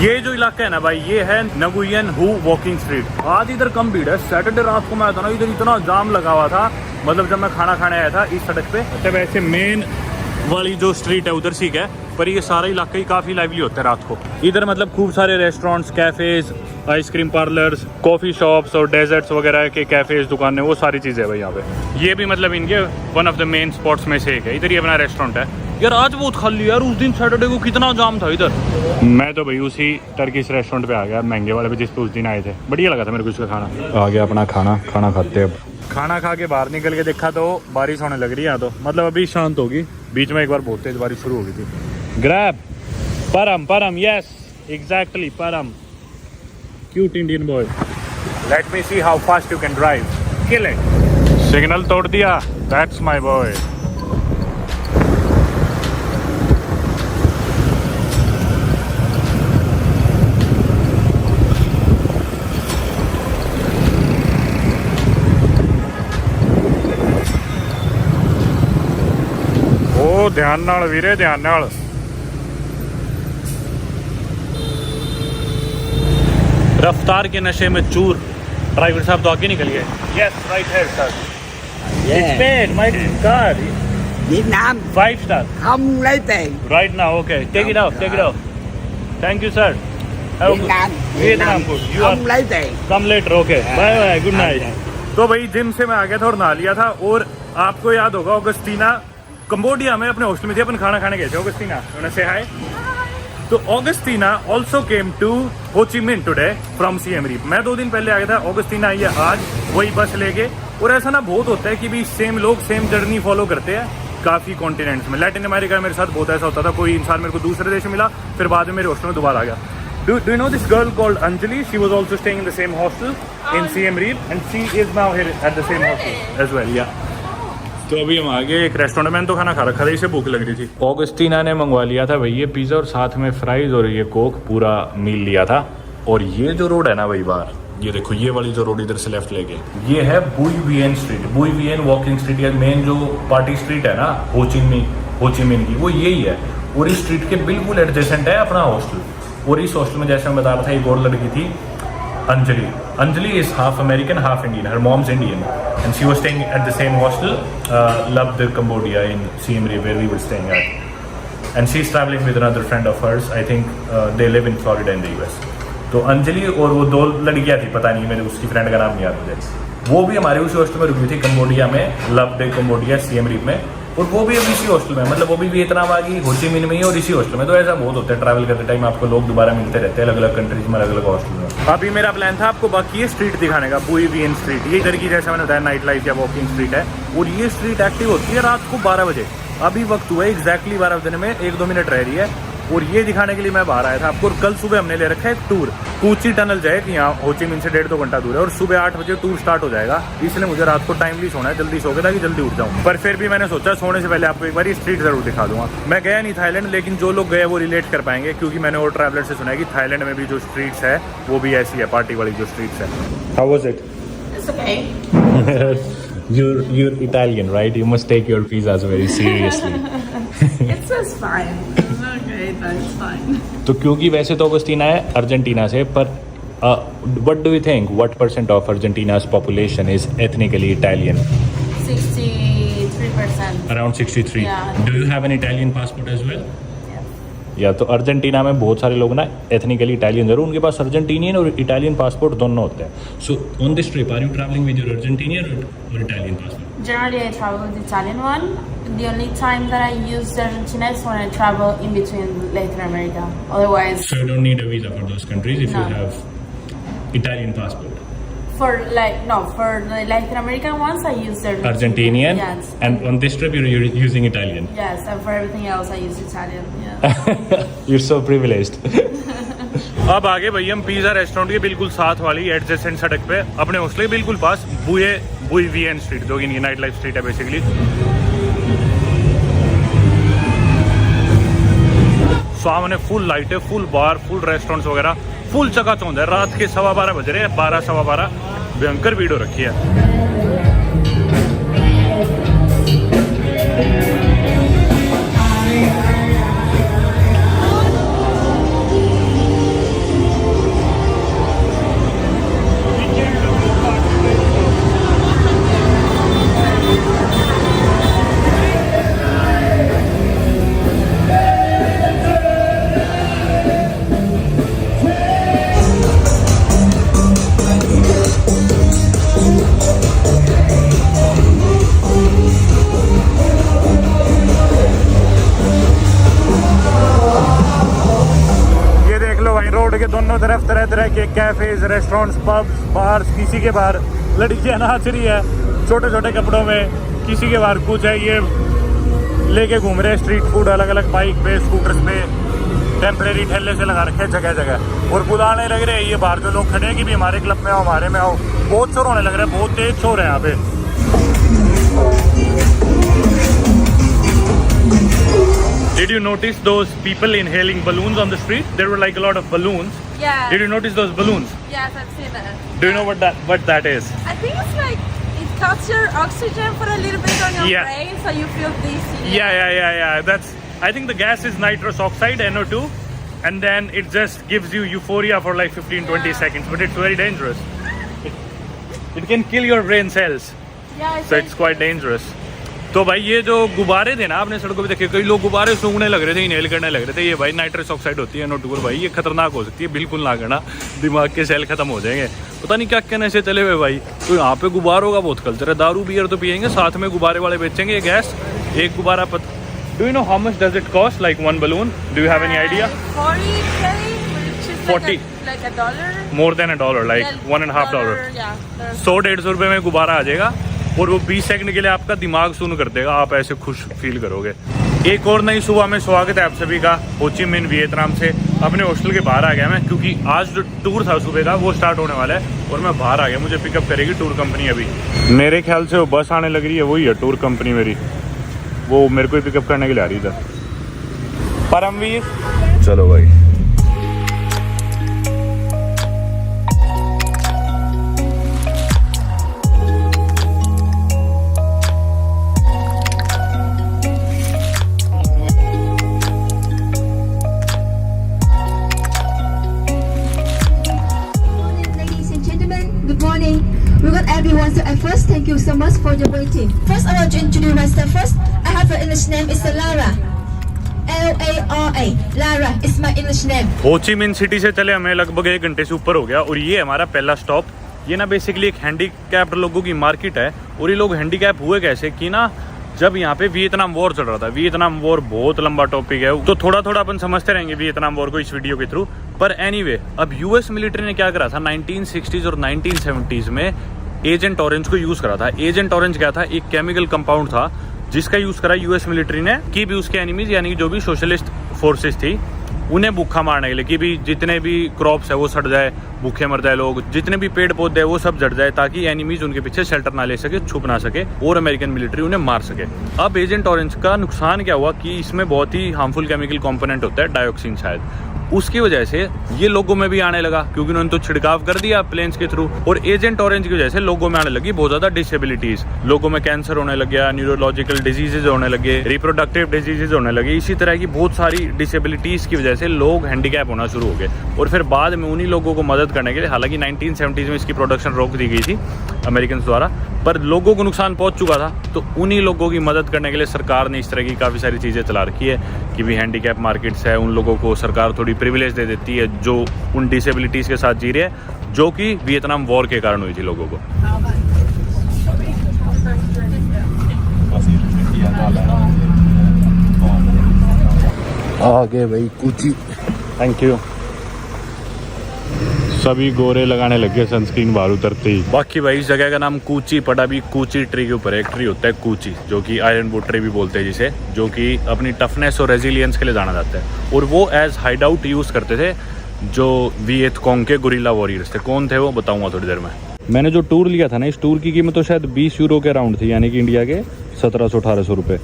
ये जो इलाका है ना भाई, ये है नगुयन हु वॉकिंग स्ट्रीट। आज इधर कम भीड़ है, सैटरडे रात को मैं आया था ना, इधर इतना जाम लगा हुआ था, मतलब जब मैं खाना खाने आया था इस सड़क पे। अच्छा वैसे मेन वाली जो स्ट्रीट है उधर सीख है, पर ये सारा इलाका ही काफ़ी लाइवली होता है रात को। इधर मतलब खूब सारे restaurants, cafes, ice cream parlours, coffee shops और डेजर्ट्स वगैरह के कैफ़ेज़, दुकानें, वो सारी चीज़ें है भाई यहाँ पे। ये भी मतलब इनके one of the main spots में से एक है। इधर ही अपना रेस्टोरेंट है यार। आज बहुत खाली यार, उस दिन सैटरडे को कितना जाम था इधर। मैं तो भाई उसी टर्किश रेस्टोरेंट पे आ गया, महंगे वाले पे, जिस पे उस दिन आए थे। बढ़िया लगा था मेरे को उसका खाना। आ गया अपना खाना खाते। अब खाना खा के बाहर निकल के देखा तो बारिश होने लग रही है। तो मतलब अभी शांत होगी, बीच में एक बार बहुत तेज बारिश शुरू हो गई थी। ग्रैब परम, यस एग्जैक्टली परम, cute Indian boy. Late me see how fast you can drive, kill it. Signal तोड़ दिया, दैट्स माय बॉय। ध्यान नाल वीरे, ध्यान नाल। रफ्तार के नशे में चूर। ड्राइवर साहब तो आगे निकल गए। Yes right hand sir. It's my car. Việt Nam 5 star. không lấy tiền. Right now, okay. Take it out, take it out. Thank you sir. Việt Nam Vietnam food. You không lấy tiền. Come later, okay. Bye bye, good night. तो भाई gym से मैं आ गया था और नहा लिया था। और आपको याद होगा ऑगस्टीना कंबोडिया में अपने हॉस्टल में थी, अपन खाना खाने गए थे। ऑगस्टीना, से हाय। तो ऑगस्टीना ऑल्सो केम टू हो ची मिन टुडे फ्रॉम सीएम रीप। मैं 2 दिन पहले आ गया था, ऑगस्टीना आई है आज वही बस लेके। और ऐसा ना बहुत होता है कि भी सेम लोग सेम जर्नी फॉलो करते हैं काफ़ी कॉन्टिनेंट्स में। लैटिन अमेरिका में मेरे साथ बहुत ऐसा होता था, कोई इंसान मेरे को दूसरे देश में मिला, फिर बाद में मेरे हॉस्टल में दोबारा आ गया। Do you know this girl called Anjali? She was also staying in the same hostel in Siem Reap, and she is now here at the same hostel as well. Yeah. तो अभी हम आगे एक restaurant में तो खाना खा रखा था, इसे भूख लग रही थी। ऑगस्टीना ने मंगवा लिया था भाई ये पिज़्ज़ा और साथ में फ्राइज और ये कोक, पूरा मील लिया था। और ये जो रोड है ना भाई बाहर, ये देखो ये वाली जो रोड इधर से लेफ्ट लेके, ये है बुई वियन स्ट्रीट। बुई वियन वॉकिंग स्ट्रीट या मेन जो पार्टी स्ट्रीट है ना हो ची मिन की, वो यही है। और इस स्ट्रीट के बिल्कुल एडजेसेंट है अपना हॉस्टल। और इस हॉस्टल में जैसे मैं बता रहा था, एक और लड़की थी Anjali. Anjali is half American half Indian, her mom's Indian, and she was staying at the same hostel loved Cambodia in Siem Reap where we were staying at, and she's traveling with another friend of hers. I think they live in Florida in the US. तो अंजलि और वो 2 लड़कियां थी, पता नहीं, मेरे उसकी friend का नाम नहीं याद मुझे, वो भी हमारे उसी हॉस्टल में रुकी थी कंबोडिया में, लव्ड कंबोडिया Siem Reap में। और वो भी अभी इसी हॉस्टल में, मतलब वो भी वियतनाम आ गई, हो ची मिन में ही और इसी हॉस्टल में। तो ऐसा बहुत होता है ट्रैवल करते टाइम, आपको लोग दोबारा मिलते रहते हैं अलग अलग कंट्रीज में, अलग अलग हॉस्टल में। अभी मेरा प्लान था आपको बाकी ये स्ट्रीट दिखाने का, बुई वियन स्ट्रीट। ये इधर की जैसा मैंने बताया नाइट लाइफ या वॉकिंग स्ट्रीट है। और ये स्ट्रीट एक्टिव होती है रात को 12 बजे। अभी वक्त हुआ है एग्जैक्टली 12 बजे में 1-2 मिनट रह रही है। और ये दिखाने के लिए मैं बाहर आया था आपको। कल सुबह हमने ले रखा है एक टूर, कूची टनल जाए कि यहाँ हो ची मिन से 1.5-2 घंटा दूर है। और सुबह 8 बजे टूर स्टार्ट हो जाएगा, इसलिए मुझे रात को टाइमली सोना है, जल्दी सो के ताकि जल्दी उठ जाऊँ। पर फिर भी मैंने सोचा सोने से पहले आपको एक बार स्ट्रीट जरूर दिखा दूंगा। मैं गया नहीं थाईलैंड, लेकिन जो लोग गए वो रिलेट कर पाएंगे, क्योंकि मैंने और ट्रैवलर से सुना है कि थाईलैंड में भी जो स्ट्रीट्स है वो भी ऐसी है, पार्टी वाली जो स्ट्रीट्स है। How was it? It's okay. You're Italian, right? You must take your pizzas very seriously. It's just fine. It's okay, but it's fine. तो क्योंकि वैसे तो ऑगस्टीना है अर्जेंटीना से, पर What do you think? What percent of Argentina's population is ethnically Italian? 63%. Around 63. Yeah. Do you have an Italian passport as well? या तो Argentina में बहुत सारे लोग ना एथनिकली इटालियन जरूर उनके पास अर्जेंटीनियन और इटालियन पासपोर्ट दोनों होते हैं. So on this trip are you travelling with your Argentinian और Italian passport? Generally, I travel with the Italian one. The only time that I use the Argentina is when I travel in between Latin America. Otherwise, So you don't need a visa for those countries if No. you have Italian passport. for the Latin American ones, I use the Argentinian, Yes. and on this trip you're using Italian. Yes, and for everything else, I use Italian. Yeah. You're so privileged. अब आगे भाई हम pizza restaurant के बिल्कुल साथ वाली adjacent सड़क पे अपने हॉस्टल के बिल्कुल पास बुई वीएन स्ट्रीट, जो कि नाइट लाइफ स्ट्रीट है बेसिकली. सामने फुल लाइट है, फुल बार, फुल रेस्टोरेंट्स वगैरह, फुल चकाचौंध है. रात के 12:15 बज रहे हैं, 12 सवा 12. भयंकर भीड़ हो रखी है. रोड के दोनों तरफ तरह तरह के कैफेज, रेस्टोरेंट्स, पब्स, बार्स. किसी के बाहर लड़कियां नाच रही है छोटे छोटे कपड़ों में, किसी के बाहर कुछ है. ये लेके घूम रहे हैं स्ट्रीट फूड अलग अलग बाइक पे, स्कूटर्स पे, टेम्परेरी ठेले से लगा रखे हैं जगह जगह. और बुलाने लग रहे हैं ये बाहर जो लोग खड़े हैं कि भी हमारे क्लब में आओ, हमारे में आओ. बहुत शोर होने लग रहा है, बहुत तेज शोर है यहाँ पे. Did you notice those people inhaling balloons on the street? There were like a lot of balloons. Yeah. Did you notice those balloons? Yes, I've seen that. Do you know what that is? I think it's like it cuts your oxygen for a little bit on your Yeah. brain, so you feel dizzy. Yeah. I think the gas is nitrous oxide, NO2, and then it just gives you euphoria for like 15-20 seconds, but it's very dangerous. It can kill your brain cells, Yeah, so it's quite dangerous. तो भाई ये जो गुब्बारे थे ना, आपने सड़कों पे देखे, कई लोग गुब्बारे सूंघने लग रहे थे, इनहेल करने लग रहे थे. ये भाई नाइट्रस ऑक्साइड होती है, NO2. भाई ये खतरनाक हो सकती है, बिल्कुल ना करना, दिमाग के सेल खत्म हो जाएंगे. पता नहीं क्या कहने से चले हुए भाई. तो यहाँ पे गुब्बारों का बहुत कल्चर है. दारू बियर तो पियेंगे, साथ में गुब्बारे वाले बेचेंगे. ये गैस एक गुब्बारा do you know how much does it cost, like one balloon? Do you have any idea? 40K, which is 40. like a dollar. More than $1, like $1.5. Yeah. 100-150 रुपये में गुब्बारा आ जाएगा और वो 20 सेकंड के लिए आपका दिमाग सुन कर देगा. आप ऐसे खुश फील करोगे. एक और नई सुबह में स्वागत है आप सभी का हो ची मिन वियतनाम से. अपने हॉस्टल के बाहर आ गया मैं, क्योंकि आज जो टूर था सुबह का वो स्टार्ट होने वाला है और मैं बाहर आ गया. मुझे पिकअप करेगी टूर कंपनी. अभी मेरे ख्याल से वो बस आने लग रही है, वही है टूर कंपनी मेरी. वो मेरे को ही पिकअप करने के लिए आ रही था. परमवीर, चलो भाई. Everyone, so at first, thank you so much for your waiting. First, I want to introduce myself first. I have an English name, it's Lara. Lara. Lara is my English name. हो ची Minh City से चले हमें लगभग 1 घंटे से ऊपर हो गया और ये हमारा पहला स्टॉप. ये ना बेसिकली एक हैंडीकैप्ड लोगों की मार्केट है. और ये लोग हैंडीकैप हुए कैसे कि ना, जब यहाँ पे वियतनाम वॉर चल रहा था. वियतनाम वॉर बहुत लंबा टॉपिक है, तो थोड़ा थोड़ा अपन समझते रहेंगे वियतनाम वॉर को इस वीडियो के थ्रू. पर एनीवे, अब यूएस मिलिट्री ने क्या करा था 1960s और 1970s में, एजेंट ऑरेंज को यूज करा था. एजेंट ऑरेंज क्या था, एक केमिकल कंपाउंड था जिसका यूज करा यूएस मिलिट्री ने कि भी उसके एनिमीज यानी कि जो भी सोशलिस्ट फोर्सेस थी उन्हें भूखा मारने के लिए, कि भी जितने भी क्रॉप्स है वो सड़ जाए, भूखे मर जाए लोग, जितने भी पेड़ पौधे है वो सब जड़ जाए, ताकि एनिमीज उनके पीछे शेल्टर ना ले सके, छुप ना सके और अमेरिकन मिलिट्री उन्हें मार सके. अब एजेंट ऑरेंज का नुकसान क्या हुआ कि इसमें बहुत ही हार्मफुल केमिकल कंपोनेंट होता है, डायोक्सिन शायद. उसकी वजह से ये लोगों में भी आने लगा, क्योंकि उन्होंने तो छिड़काव कर दिया प्लेन्स के थ्रू। और एजेंट ऑरेंज की वजह से लोगों में आने लगी बहुत ज्यादा डिसेबिलिटीज, लोगों में कैंसर होने लग गया, न्यूरोलॉजिकल डिजीजेज होने लगे, रिप्रोडक्टिव डिजीजेज होने लगे, इसी तरह की बहुत सारी डिसेबिलिटीज की वजह से लोग हैंडीकैप होना शुरू हो गए। और फिर बाद में उन्हीं लोगों को मदद करने के लिए, हालांकि 1970s में इसकी प्रोडक्शन रोक दी गई थी अमेरिकन द्वारा, पर लोगों को नुकसान पहुंच चुका था, तो उन्हीं लोगों की मदद करने के लिए सरकार ने इस तरह की काफ़ी सारी चीज़ें चला रखी है कि भी हैंडीकैप मार्केट्स है, उन लोगों को सरकार थोड़ी प्रिविलेज दे देती है जो उन डिसेबिलिटीज़ के साथ जी रहे हैं, जो कि वियतनाम वॉर के कारण हुई थी लोगों को। आगे भाई कूची। Thank you. सभी गोरे लगाने लगे सनस्क्रीन बाहर उतरते ही। बाकी भाई इस जगह का नाम कूची पड़ा भी कूची ट्री के ऊपर है। एक ट्री होता है कूची, जो कि आयरन वुड ट्री भी बोलते हैं जिसे, जो कि अपनी टफनेस और रेजिलियंस के लिए जाना जाता है। और वो एज हाइड आउट यूज़ करते थे जो वियतकॉन्ग के गुरिल्ला वॉरियर्स थे। कौन थे वो बताऊंगा थोड़ी देर में। मैंने जो टूर लिया था ना, इस टूर की कीमत तो शायद 20 यूरो के अराउंड थी, यानी कि इंडिया के 1700-1800 रुपये।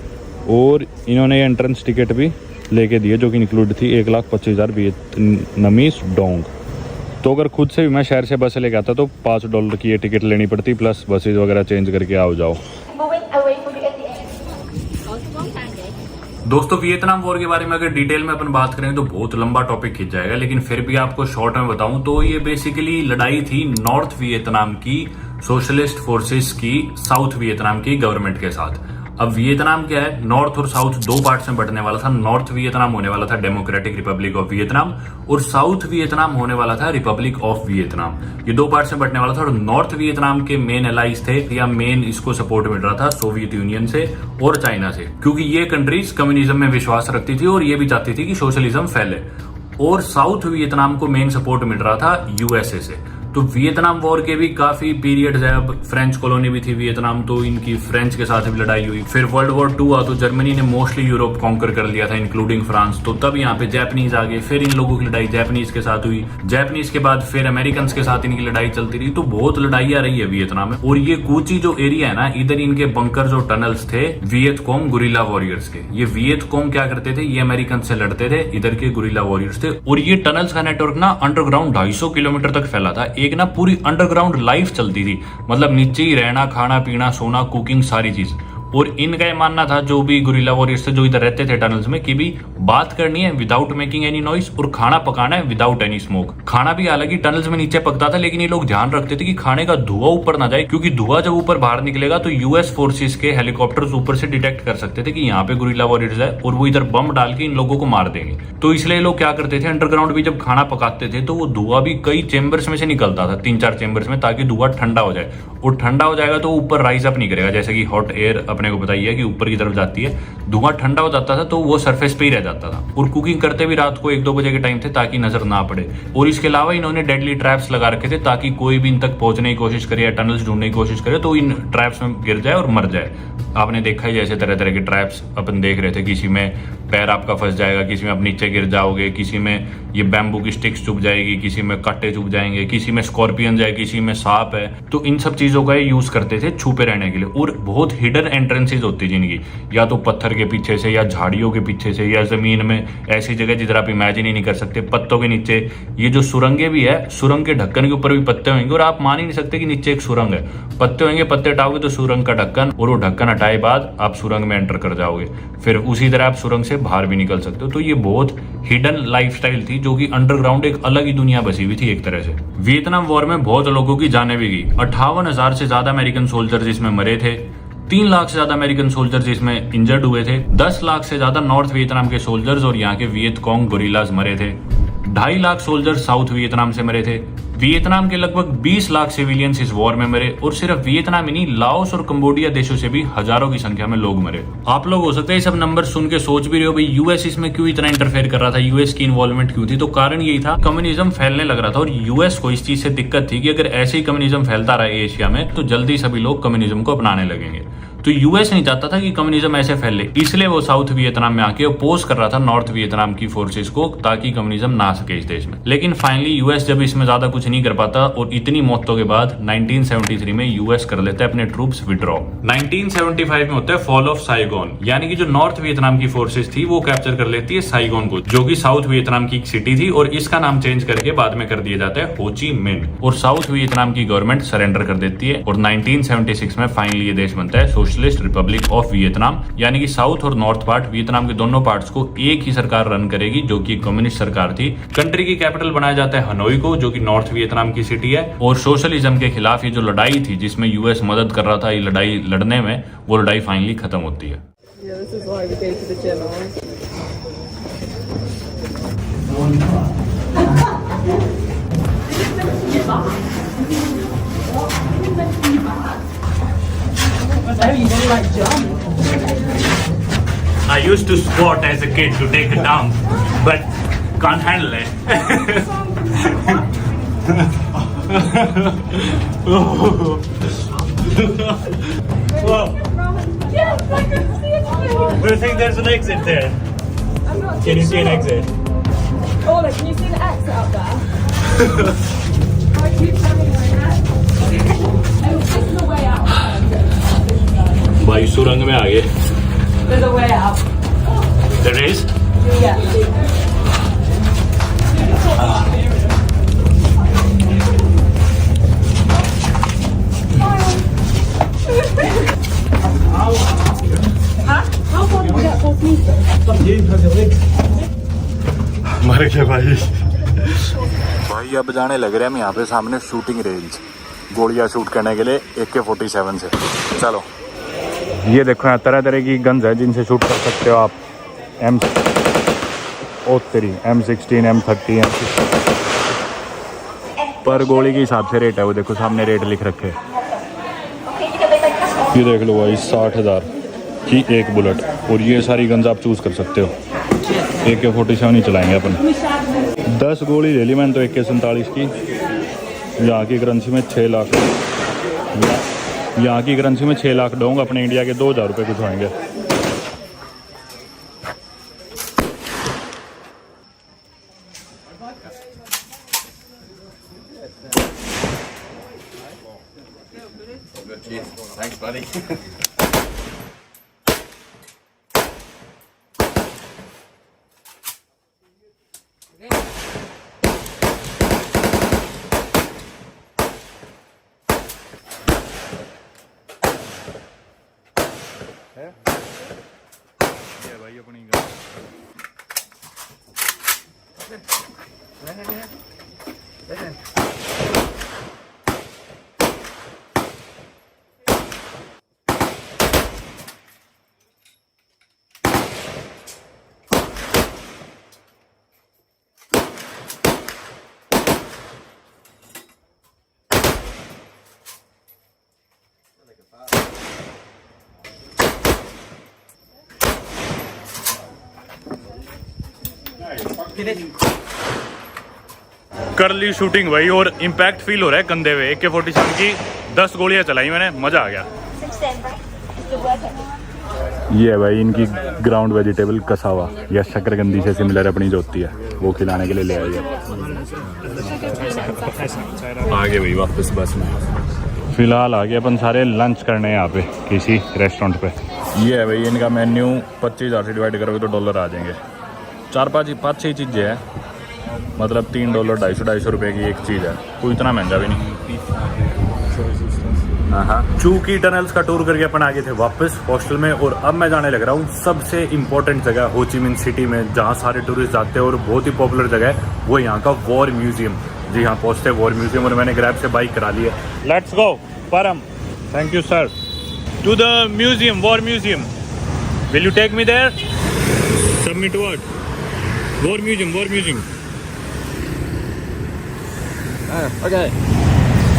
और इन्होंने एंट्रेंस टिकट भी लेके दिए, जो कि इंक्लूड थी 1,25,000 वियतनामीज डोंग। तो अगर खुद से भी मैं शहर से बस लेके आता तो $5 की ये टिकट लेनी पड़ती, प्लस बसेज वगैरह चेंज करके आओ जाओ। दोस्तों वियतनाम वॉर के बारे में अगर डिटेल में अपन बात करें तो बहुत लंबा टॉपिक खिंच जाएगा, लेकिन फिर भी आपको शॉर्ट में बताऊं तो ये बेसिकली लड़ाई थी नॉर्थ वियतनाम की सोशलिस्ट फोर्सेस की साउथ वियतनाम की गवर्नमेंट के साथ। अब वियतनाम क्या है, नॉर्थ और साउथ दो पार्ट्स में बंटने वाला था। नॉर्थ वियतनाम होने वाला था डेमोक्रेटिक रिपब्लिक ऑफ वियतनाम, और साउथ वियतनाम होने वाला था रिपब्लिक ऑफ वियतनाम। ये दो पार्ट्स में बंटने वाला था। और नॉर्थ वियतनाम के मेन एलाइज थे, या मेन इसको सपोर्ट मिल रहा था सोवियत यूनियन से और चाइना से, क्योंकि ये कंट्रीज कम्युनिज्म में विश्वास रखती थी और ये भी चाहती थी कि सोशलिज्म फैले। और साउथ वियतनाम को मेन सपोर्ट मिल रहा था यूएसए से। तो वियतनाम वॉर के भी काफी पीरियड्स है। अब फ्रेंच कॉलोनी भी थी वियतनाम, तो इनकी फ्रेंच के साथ भी लड़ाई हुई। फिर वर्ल्ड वॉर 2 हुआ तो जर्मनी ने मोस्टली यूरोप कॉन्कर कर लिया था, इंक्लूडिंग फ्रांस। तो तब यहाँ पे जैपनीज आ गए, फिर इन लोगों की लड़ाई जैपनीज के साथ हुई। जैपनीज के बाद फिर अमेरिकन के साथ इनकी लड़ाई चलती रही। तो बहुत लड़ाइयां रही है वियतनाम में। और ये कूची जो एरिया है ना, इधर इनके बंकर और टनल्स थे वियतकॉन्ग गुरिल्ला वॉरियर्स के। ये वियतकॉन्ग क्या करते थे, ये अमेरिकन से लड़ते थे, इधर के गुरिल्ला वॉरियर्स थे। और ये टनल्स का नेटवर्क ना अंडरग्राउंड 250 किलोमीटर तक फैला था। एक ना पूरी अंडरग्राउंड लाइफ चलती थी, मतलब नीचे ही रहना, खाना पीना, सोना, कुकिंग, सारी चीज। और इनका ये मानना था, जो भी गुरिल्ला वॉरियर्स थे जो इधर रहते थे टनल्स में, कि भी बात करनी है विदाउट मेकिंग एनी नॉइस, और खाना पकाना है विदाउट एनी स्मोक। खाना भी हालांकि टनल्स में नीचे पकता था, लेकिन ये लोग ध्यान रखते थे कि खाने का धुआं ऊपर ना जाए, क्योंकि धुआं जब ऊपर बाहर निकलेगा तो यूएस फोर्सेस के हेलीकॉप्टर्स ऊपर से डिटेक्ट कर सकते थे कि यहाँ पे गुरिल्ला वॉरियर्स है, और वो इधर बम डाल के इन लोगों को मार देंगे। तो इसलिए लोग क्या करते थे, अंडरग्राउंड भी जब खाना पकाते थे तो वो धुआं भी कई चेंबर्स में से निकलता था, 3-4 चेंबर्स में, ताकि धुआं ठंडा हो जाए। और ठंडा हो जाएगा तो ऊपर राइज अप नहीं करेगा, जैसे कि हॉट एयर अपने को बताइए कि ऊपर की तरफ जाती है। धुआं ठंडा हो जाता था तो वो सरफेस पे ही रह जाता था। और कुकिंग करते भी रात को 1-2 बजे के टाइम थे, ताकि नजर ना पड़े। और इसके अलावा इन्होंने डेडली ट्रैप्स लगा रखे थे, ताकि कोई भी इन तक पहुंचने की कोशिश करे या टनल्स ढूंढने की कोशिश करे तो इन ट्रैप्स में गिर जाए और मर जाए। आपने देखा ही जैसे तरह तरह के ट्रैप्स अपन देख रहे थे, किसी में पैर आपका फंस जाएगा, किसी में आप नीचे गिर जाओगे, किसी में ये बैम्बू की स्टिक्स चुभ जाएगी, किसी में कट्टे चुभ जाएंगे, किसी में स्कॉर्पियन जाए, किसी में सांप है। तो इन सब चीजों का यूज करते थे छुपे रहने के लिए। और बहुत हिडन एंट्रेंसेज होती जिनकी, या तो पत्थर के पीछे से, या झाड़ियों के पीछे से, या जमीन में ऐसी जगह जिधर आप इमेजिन ही नहीं कर सकते, पत्तों के नीचे। ये जो सुरंगे भी है, सुरंग के ढक्कन के ऊपर भी पत्ते होंगे, और आप मान ही नहीं सकते कि नीचे एक सुरंग है। पत्ते होंगे, पत्ते हटाओगे तो सुरंग का ढक्कन, और वो ढक्कन हटाए बाद आप सुरंग में एंटर कर जाओगे। फिर उसी तरह आप सुरंग से बाहर भी निकल सकते हो। तो ये बहुत हिडन लाइफस्टाइल थी, जो कि अंडरग्राउंड एक अलग ही दुनिया बसी हुई थी एक तरह से। वियतनाम वॉर में बहुत लोगों की जानें भी गई। 58,000 से ज्यादा अमेरिकन सोल्जर्स इसमें मरे थे। 3 लाख से ज्यादा अमेरिकन सोल्जर्स इसमें इंजर्ड हुए थे। 10 लाख से ज्यादा नॉर्थ वियतनाम के सोल्जर्स और यहाँ के वियतकॉन्ग गोरिल्लाज मरे थे। 2.5 लाख सोल्जर्स साउथ वियतनाम से मरे थे। वियतनाम के लगभग 20 लाख सिविलियंस इस वॉर में मरे। और सिर्फ वियतनाम ही नहीं, लाओस और कंबोडिया देशों से भी हजारों की संख्या में लोग मरे। आप लोग हो सकते हैं सब नंबर सुन के सोच भी रहे हो, भाई यूएस इसमें क्यों इतना इंटरफेयर कर रहा था, यूएस की इन्वॉल्वमेंट क्यों थी। तो कारण यही था, कम्युनिज्म फैलने लग रहा था, और यूएस को इस चीज से दिक्कत थी कि अगर ऐसे ही कम्युनिज्म फैलता रहा एशिया में तो जल्दी सभी लोग कम्युनिज्म को अपनाने लगेंगे। तो यूएस नहीं चाहता था कि कम्युनिज्म ऐसे फैले, इसलिए वो साउथ वियतनाम में आके अपोज कर रहा था नॉर्थ वियतनाम की फोर्सेस को, ताकि कम्युनिज्म ना सके इस देश में। लेकिन फाइनली यूएस जब इसमें ज्यादा कुछ नहीं कर पाता और इतनी मौतों के बाद 1973 में यूएस कर लेता है अपने ट्रूप्स विड्रॉ। 1975 में होता है फॉल ऑफ साइगोन, यानी कि जो नॉर्थ वियतनाम की फोर्सेस थी वो कैप्चर कर लेती है साइगोन को, जो कि साउथ वियतनाम की एक सिटी थी, और इसका नाम चेंज करके बाद में कर दिया जाता है हो ची मिन्ह, और साउथ वियतनाम की गवर्नमेंट सरेंडर कर देती है। और 1976 में फाइनली ये देश बनता है सोशलिस्ट रिपब्लिक ऑफ वियतनाम, यानी कि साउथ और नॉर्थ पार्ट वियतनाम के दोनों पार्ट्स को एक ही सरकार रन करेगी, जो कि कम्युनिस्ट सरकार थी। कंट्री की कैपिटल बनाया जाता है हनोई को, जो कि नॉर्थ वियतनाम की सिटी है। और सोशलिज्म के खिलाफ ये जो लड़ाई थी जिसमें यूएस मदद कर रहा था ये लड़ाई लड़ने में, वो लड़ाई फाइनली खत्म होती है। I used to squat as a kid to take a dump, but can't handle it. Whoa. Do you think there's an exit there? Can you see an exit? Oh, look, can you see the X out there? I keep telling you that. This is the way out. भाई सुरंग में आ गए। There's a way out. There is? Yeah. How far did we get 4 meters? मर गया भाई। भाई अब जाने लग रहे हैं हम यहाँ पे सामने शूटिंग रेंज, गोलियां शूट करने के लिए AK-47 से। चलो ये देखो यहाँ तरह तरह की गन्स है जिनसे शूट कर सकते हो आप। M16, M30, M60 पर गोली के हिसाब से रेट है, वो देखो सामने रेट लिख रखे हैं। ये देख लो भाई 60,000 की एक बुलेट, और ये सारी गन्स आप चूज कर सकते हो। AK-47 ही चलाएंगे अपन। 10 गोली ले ली मैंने तो AK-47 की। यहाँ की करेंसी में 6 लाख, यहाँ की करेंसी में 6 लाख दूंगा, अपने इंडिया के 2,000 रुपये कुछ होंगे। भाई अपनी कर ली शूटिंग भाई, और इम्पैक्ट फील हो रहा है कंधे पे। AK-47 की 10 गोलियां चलाई मैंने, मजा आ गया। ये है भाई इनकी ग्राउंड वेजिटेबल कसावा या शकरकंदी से सिमिलर अपनी जो होती है, वो खिलाने के लिए ले आई है। आगे भाई वापस बस में। फिलहाल आगे अपन सारे लंच करने यहाँ पे किसी रेस्टोरेंट पे। ये है भाई इनका मेन्यू, 25,000 से डिवाइड करोगे तो डॉलर आ जाएंगे। 4-5-6 चीज़ें हैं, मतलब $3 250 रुपये की एक चीज़ है, कोई इतना महंगा भी नहीं। हाँ, चू की टनल्स का टूर करके अपन आ गए थे वापस हॉस्टल में, और अब मैं जाने लग रहा हूँ सबसे इम्पोर्टेंट जगह हो ची मिन्ह सिटी में, जहाँ सारे टूरिस्ट जाते हैं और बहुत ही पॉपुलर जगह है, वो यहाँ का वॉर म्यूजियम। जी हाँ, पहुँचते वॉर म्यूजियम, और मैंने ग्रैब से बाइक करा ली है। Let's go Param, thank you sir, to the museum, war museum. Will you take me there? Submit word, war museum, war museum. Okay.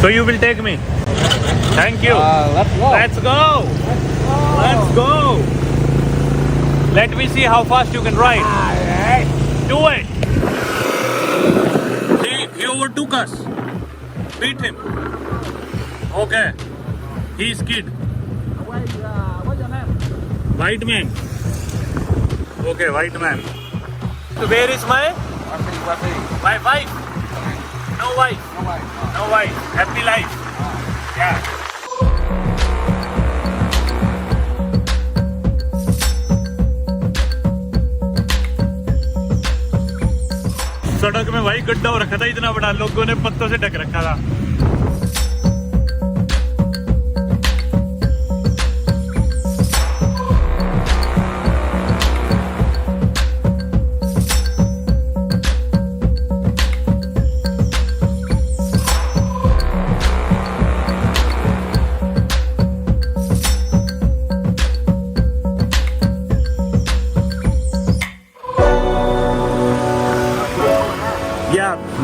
So you will take me? Thank you. Let's go. Let's go. Let's go. Let me see how fast you can ride. Do it. He overtook us. Beat him. Okay. He's kid. White man. Okay, white man. So where is my wife? No wife. No wife. Happy life. Yeah. सड़क में भाई गड्ढा हो रखा था इतना बड़ा, लोगों ने पत्तों से ढक रखा था।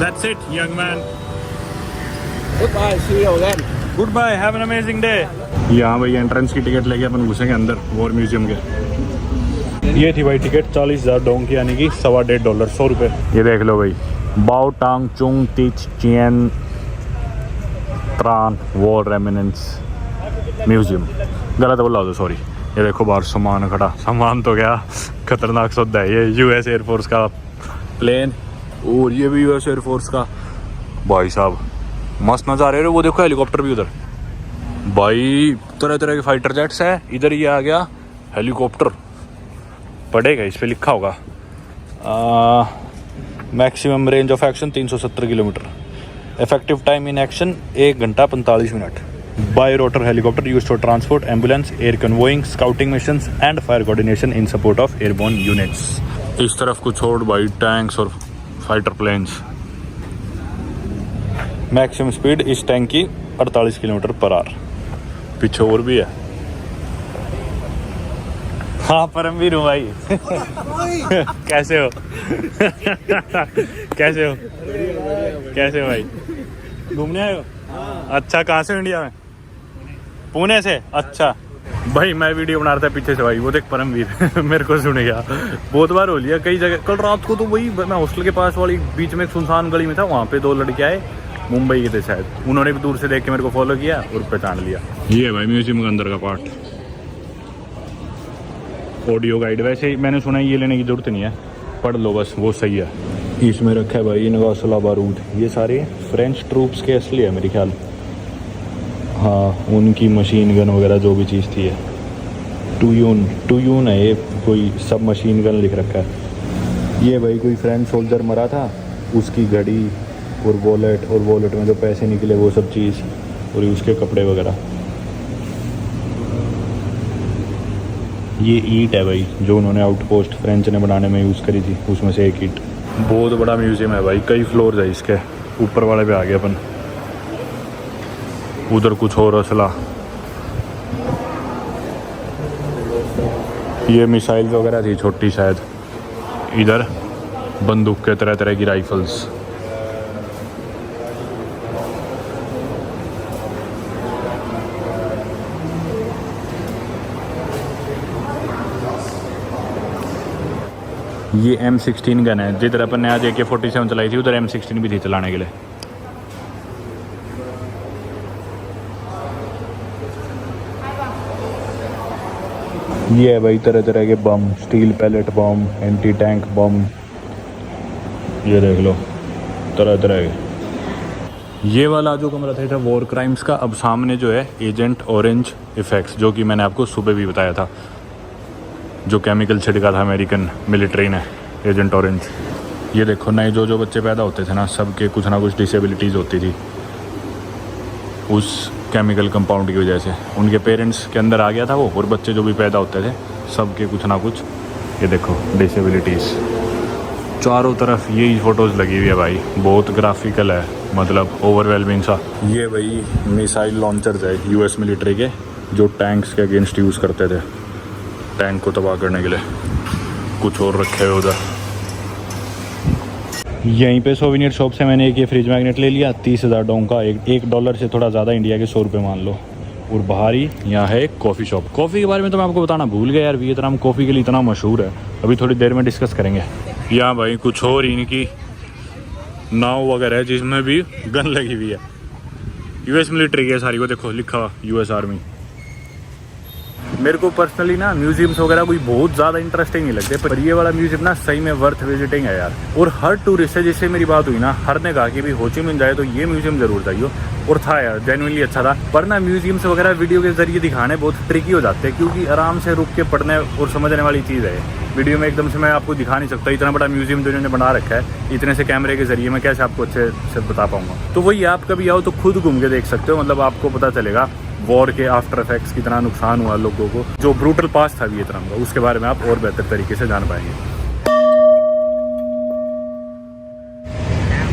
That's it, young man. Goodbye, see you again. Goodbye, have an amazing day. यहाँ भाई एंट्रेंस की टिकट लेके अपन घुसेंगे अंदर वॉर म्यूजियम के। ये थी भाई टिकट 40,000 डोंग की, यानी कि $1.25 100 रुपये। ये देख लो भाई, बाओ टांग चुंग टिच चियन त्रान वॉर रेमिनेंस म्यूजियम। गलत बोला हो तो सॉरी। ये देखो बाहर सामान खड़ा, सामान तो क्या खतरनाक सौदा है। ये US एयरफोर्स का प्लेन और ये भी US एयरफोर्स का। भाई साहब मस्त नज़ारे। वो देखो हेलीकॉप्टर भी उधर भाई, तरह तरह के फाइटर जेट्स है। इधर ये आ गया हेलीकॉप्टर, पड़ेगा इस पे लिखा होगा maximum range of action 370 kilometre, effective time in action 1 घंटा 45 minute. Birotor helicopter used for transport, ambulance, air convoying, scouting missions and fire coordination in support of airborne units. इस तरफ कुछ और भाई टैंक्स और फाइटर प्लेन्स। मैक्सिमम स्पीड इस tank की 48 kilometre per hour. पीछे और भी है। हाँ परमवीर हूँ भाई। कैसे हो? कैसे हो? कैसे हो भाई? घूमने आए हो? अच्छा, कहाँ से? इंडिया में, पुणे से। अच्छा भाई मैं वीडियो बना रहा था पीछे से भाई, वो देख परमवीर मेरे को सुन गया। बहुत बार हो लिया कई जगह। कल रात को तो वही मैं हॉस्टल के पास वाली बीच में एक सुनसान गली में था, वहाँ पे 2 लड़के आए, मुंबई के थे शायद। उन्होंने भी दूर से देख के मेरे को फॉलो किया और पहचान लिया। ये भाई म्यूजियम के अंदर का पार्ट, ऑडियो गाइड। वैसे मैंने सुना ये लेने की जरूरत नहीं है, पढ़ लो बस, वो सही है। इसमें रखा है भाई इनका असला बारूद। ये सारे फ्रेंच ट्रूप्स के असली है मेरे ख्याल। हाँ, उनकी मशीन गन वगैरह जो भी चीज़ थी है। टू यून है ये, कोई सब मशीन गन लिख रखा है। ये भाई कोई फ्रेंच सोल्जर मरा था, उसकी घड़ी और वॉलेट में जो पैसे निकले वो सब चीज़, और उसके कपड़े वगैरह। ये ईंट है भाई जो उन्होंने आउटपोस्ट फ्रेंच ने बनाने में यूज़ करी थी, उसमें से एक ईंट। बहुत बड़ा म्यूजियम है भाई, कई फ्लोर है इसके। ऊपर वाले पे आ गए अपन। उधर कुछ और असला, ये मिसाइल वगैरह थी छोटी शायद। इधर बंदूक के तरह तरह की राइफल्स। ये M16 गन है। जिधर अपन ने आज AK-47 चलाई थी उधर M16 भी थी चलाने के लिए। ये है भाई तरह तरह के बम, स्टील पैलेट बम, एंटी टैंक बम। ये देख लो तरह तरह के। ये वाला जो कमरा था वॉर क्राइम्स का। अब सामने जो है एजेंट ऑरेंज इफेक्ट्स, जो कि मैंने आपको सुबह भी बताया था, जो केमिकल छिड़का था अमेरिकन मिलिट्री ने, एजेंट ऑरेंज। ये देखो नए जो बच्चे पैदा होते थे ना, सबके कुछ ना कुछ डिसेबिलिटीज़ होती थी उस केमिकल कंपाउंड की वजह से। उनके पेरेंट्स के अंदर आ गया था वो, और बच्चे जो भी पैदा होते थे सबके कुछ ना कुछ, ये देखो डिसेबिलिटीज़। चारों तरफ यही फ़ोटोज़ लगी हुई है भाई, बहुत ग्राफिकल है, मतलब ओवरवेलमिंग सा। ये भाई मिसाइल लॉन्चर्स है US मिलिट्री के, जो टैंक्स के अगेंस्ट यूज़ करते थे, टैंक को तबाह करने के लिए। कुछ और रखे हुए उधर। यहीं पे सोविनियर शॉप से मैंने एक ये फ्रिज मैग्नेट ले लिया 30,000 डोंग का, $1 से थोड़ा ज़्यादा, इंडिया के 100 रुपये मान लो। और बाहर ही यहाँ है एक कॉफ़ी शॉप। कॉफ़ी के बारे में तो मैं आपको बताना भूल गया यार, वियतनाम कॉफ़ी के लिए इतना मशहूर है। अभी थोड़ी देर में डिस्कस करेंगे। यहाँ भाई कुछ और इनकी नाव वगैरह है जिसमें भी गन लगी हुई है। US मिलिट्री की सारी, को देखो लिखा US आर्मी। मेरे को पर्सनली ना म्यूजियम्स वगैरह कोई बहुत ज़्यादा इंटरेस्टिंग नहीं लगते, पर ये वाला म्यूजियम ना सही में वर्थ विजिटिंग है यार। और हर टूरिस्ट से जिससे मेरी बात हुई ना, हर ने कहा कि भाई हो ची मिन जाए तो ये म्यूजियम जरूर जाइयो। और था यार, जेन्युइनली अच्छा था। पर ना म्यूजियम्स वगैरह वीडियो के जरिए दिखाने बहुत ट्रिकी हो जाते हैं, क्योंकि आराम से रुक के पढ़ने और समझने वाली चीज़ है। वीडियो में एकदम से मैं आपको दिखा नहीं सकता, इतना बड़ा म्यूजियम जो इन्होंने बना रखा है, इतने से कैमरे के जरिए मैं कैसे आपको अच्छे से बता पाऊंगा। तो वही आप कभी आओ तो खुद घूम के देख सकते हो, मतलब आपको पता चलेगा वॉर के आफ्टर इफेक्ट्स कितना नुकसान हुआ लोगों को, जो ब्रूटल पास्ट था वियतनाम का, उसके बारे में आप और बेहतर तरीके से जान पाएंगे।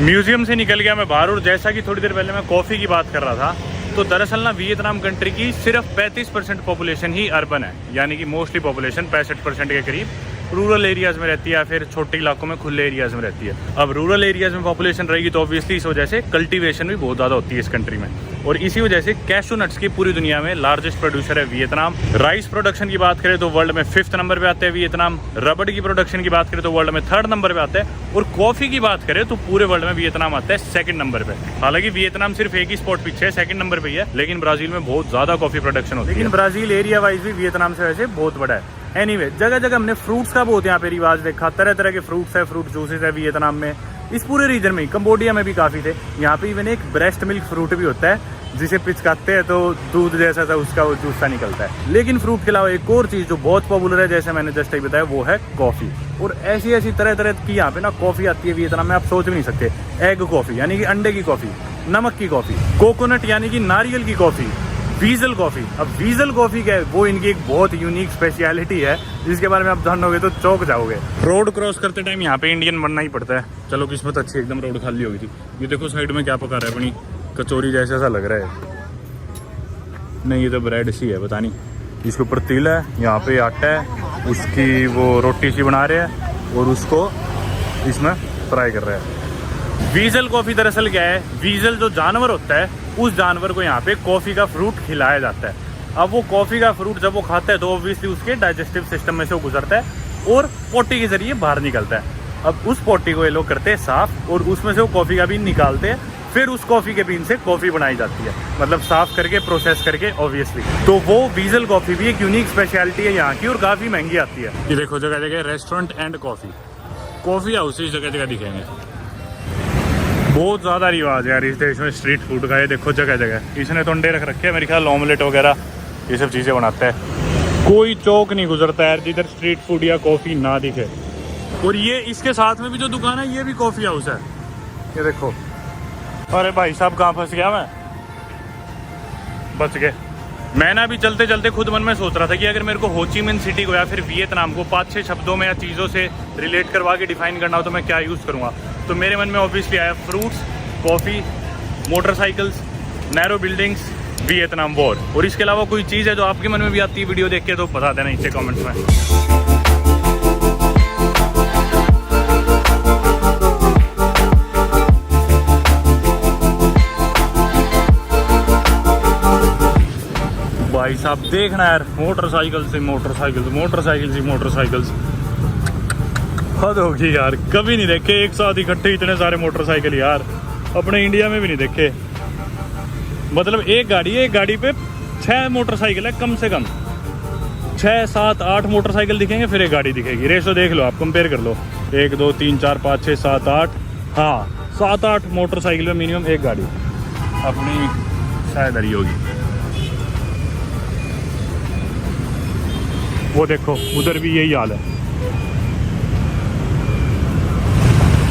म्यूजियम से निकल गया मैं बाहर, और जैसा कि थोड़ी देर पहले मैं कॉफ़ी की बात कर रहा था, तो दरअसल ना वियतनाम कंट्री की सिर्फ 35% पॉपुलेशन ही अर्बन है, यानी कि मोस्टली पॉपुलेशन 65% के करीब रूरल एरियाज़ में रहती है, या फिर छोटे इलाकों में खुले एरियाज़ में रहती है। अब रूरल एरियाज़ में पॉपुलेशन रहेगी तो ऑब्वियसली इस वजह से कल्टीवेशन भी बहुत ज़्यादा होती है इस कंट्री में, और इसी वजह से कैशू नट्स की पूरी दुनिया में लार्जेस्ट प्रोड्यूसर है वियतनाम। राइस प्रोडक्शन की बात करें तो वर्ल्ड में 5th नंबर पे आते हैं वियतनाम। रबड़ की प्रोडक्शन की बात करें तो वर्ल्ड में 3rd नंबर पे आता है, और कॉफ़ी की बात करें तो पूरे वर्ल्ड में वियतनाम आता है 2nd नंबर पे। हालांकि वियतनाम सिर्फ एक ही स्पॉट पीछे है, 2nd नंबर पे ही है, लेकिन ब्राज़ील में बहुत ज़्यादा कॉफ़ी प्रोडक्शन होती है। लेकिन ब्राज़ील एरिया वाइज भी वियतनाम से वैसे बहुत बड़ा है। एनीवे, जगह जगह हमने फ्रूट्स का बहुत यहाँ पे रिवाज देखा, तरह तरह के फ्रूट्स है, फ्रूट जूसेस है वियतनाम में, इस पूरे रीजन में ही। कंबोडिया में भी काफ़ी थे। यहाँ पे इवन एक ब्रेस्ट मिल्क फ्रूट भी होता है, जिसे पिचकाते हैं तो दूध जैसा सा उसका वो जूस सा निकलता है। लेकिन फ्रूट के अलावा एक और चीज़ जो बहुत पॉपुलर है, जैसे मैंने जस्ट बताया, वो है कॉफ़ी। और ऐसी ऐसी तरह तरह की यहाँ पे ना कॉफ़ी आती है वियतनाम में, आप सोच भी नहीं सकते। एग कॉफ़ी यानी कि अंडे की कॉफ़ी, नमक की कॉफ़ी, कोकोनट यानी कि नारियल की कॉफ़ी, वीजल कॉफ़ी। अब वीजल कॉफ़ी क्या है, वो इनकी एक बहुत यूनिक स्पेशलिटी है, जिसके बारे में आप जानोगे तो चौंक जाओगे। रोड क्रॉस करते टाइम यहाँ पे इंडियन बनना ही पड़ता है। चलो किस्मत अच्छी, एकदम रोड खाली हो गई थी। ये देखो साइड में क्या पका रहा है, अपनी कचौरी जैसा सा लग रहा है। नहीं, ये तो ब्रेड सी है, पता नहीं। इसके ऊपर तिल है, यहाँ पे आटा है, उसकी वो रोटी सी बना रहे हैं और उसको इसमें फ्राई कर रहे हैं। वीजल कॉफ़ी दरअसल क्या है, वीजल जो जानवर होता है, उस जानवर को यहाँ पे कॉफ़ी का फ्रूट खिलाया जाता है। अब वो कॉफ़ी का फ्रूट जब वो खाता है तो ऑब्वियसली उसके डाइजेस्टिव सिस्टम में से वो गुजरता है और पोटी के जरिए बाहर निकलता है। अब उस पोटी को ये लोग करते हैं साफ, और उसमें से वो कॉफ़ी का बीन निकालते हैं, फिर उस कॉफ़ी के बीन से कॉफ़ी बनाई जाती है, मतलब साफ करके, प्रोसेस करके ऑब्वियसली। तो वो वीजल कॉफ़ी भी एक यूनिक स्पेशलिटी है यहाँ की, और काफ़ी महंगी आती है। ये देखो जगह जगह रेस्टोरेंट एंड कॉफ़ी हाउस जगह जगह दिखेंगे। बहुत ज़्यादा रिवाज है यार इस देश में स्ट्रीट फूड का। ये देखो जगह जगह इसने तो अंडे रख रखे हैं, मेरे ख्याल ऑमलेट वगैरह ये सब चीज़ें बनाता है। कोई चौक नहीं गुजरता यार जिधर स्ट्रीट फूड या कॉफ़ी ना दिखे। और ये इसके साथ में भी जो दुकान है, ये भी कॉफ़ी हाउस है। ये देखो, अरे भाई साहब कहाँ फंस गया मैं, बच गए। मैं ना अभी चलते चलते खुद मन में सोच रहा था कि अगर मेरे को हो ची मिन सिटी को या फिर वियतनाम को 5-6 शब्दों में या चीज़ों से रिलेट करवा के डिफाइन करना हो तो मैं क्या यूज़ करूँगा। तो मेरे मन में ऑब्वियसली आया fruits, coffee, motorcycles, narrow buildings, Vietnam war. और इसके अलावा कोई चीज़ है जो आपके मन में भी आती है वीडियो देख के तो बता देना नीचे कमेंट्स में। भाई साहब देखना यार, मोटरसाइकिल से मोटरसाइकिल्स हद होगी यार। कभी नहीं देखे एक साथ इकट्ठे इतने सारे मोटरसाइकिल यार, अपने इंडिया में भी नहीं देखे। मतलब एक गाड़ी पे 6 मोटरसाइकिल है, कम से कम 6, 7, 8 मोटरसाइकिल दिखेंगे, फिर एक गाड़ी दिखेगी। रेशो देख लो आप, कंपेयर कर लो, 1, 2, 3, 4, 5, 6, 7, 8, हाँ 7-8 मोटरसाइकिल में मिनिमम एक गाड़ी अपनी शायद रही होगी। वो देखो उधर भी यही हाल है।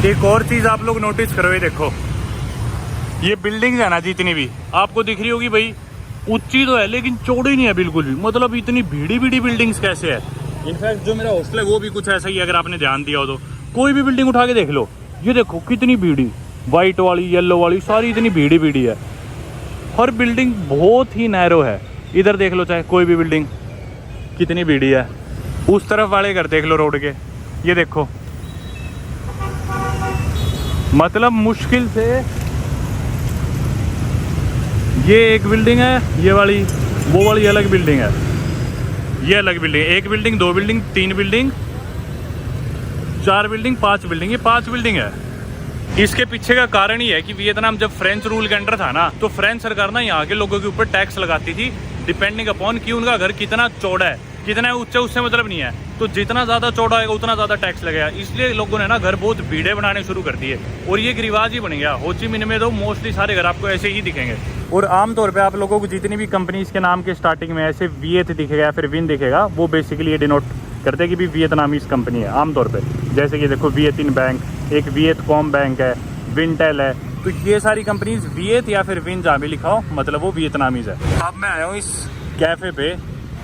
एक और चीज़ आप लोग नोटिस करो, ये देखो ये बिल्डिंग है ना जितनी भी आपको दिख रही होगी भाई, ऊंची तो है लेकिन चौड़ी नहीं है बिल्कुल भी। मतलब इतनी भीड़ी बिल्डिंग्स कैसे है। इनफैक्ट जो मेरा हॉस्टल है वो भी कुछ ऐसा ही, अगर आपने ध्यान दिया हो तो। कोई भी बिल्डिंग उठा के देख लो, ये देखो कितनी भीड़ी, वाइट वाली, येलो वाली, सारी इतनी भीड़ी है। हर बिल्डिंग बहुत ही नैरो है। इधर देख लो चाहे कोई भी बिल्डिंग कितनी भीड़ी है। उस तरफ वाले घर देख लो रोड के, ये देखो। मतलब मुश्किल से ये एक बिल्डिंग है, ये वाली, वो वाली अलग बिल्डिंग है, ये अलग बिल्डिंग, एक building, 2 building, 3 building, 4 building, 5 building, ये 5 बिल्डिंग है। इसके पीछे का कारण ही है कि वियतनाम जब फ्रेंच रूल के अंडर था ना, तो फ्रेंच सरकार ना यहाँ के लोगों के ऊपर टैक्स लगाती थी डिपेंडिंग अपॉन कि उनका घर कितना चौड़ा है, कितना ऊंचा, उससे मतलब नहीं है। तो जितना ज़्यादा चौड़ा होगा उतना ज़्यादा टैक्स लगेगा। इसलिए लोगों ने ना घर बहुत भीड़े बनाने शुरू कर दिए और ये एक रिवाज ही बन गया। हो ची मिन्ह में तो मोस्टली सारे घर आपको ऐसे ही दिखेंगे। और आमतौर पे आप लोगों को जितनी भी कंपनीज के नाम के स्टार्टिंग में ऐसे वियत दिखेगा या फिर विन दिखेगा, वो बेसिकली ये डिनोट करते हैं कि भी वियतनामीज कंपनी है आमतौर पे। जैसे कि देखो वियतिन बैंक, एक वियतकॉम बैंक है, विंटेल है। तो ये सारी कंपनीज वियत या फिर विन जहाँ भी लिखा हो मतलब वो वियतनामीज है। अब मैं आया हूँ इस कैफ़े पे,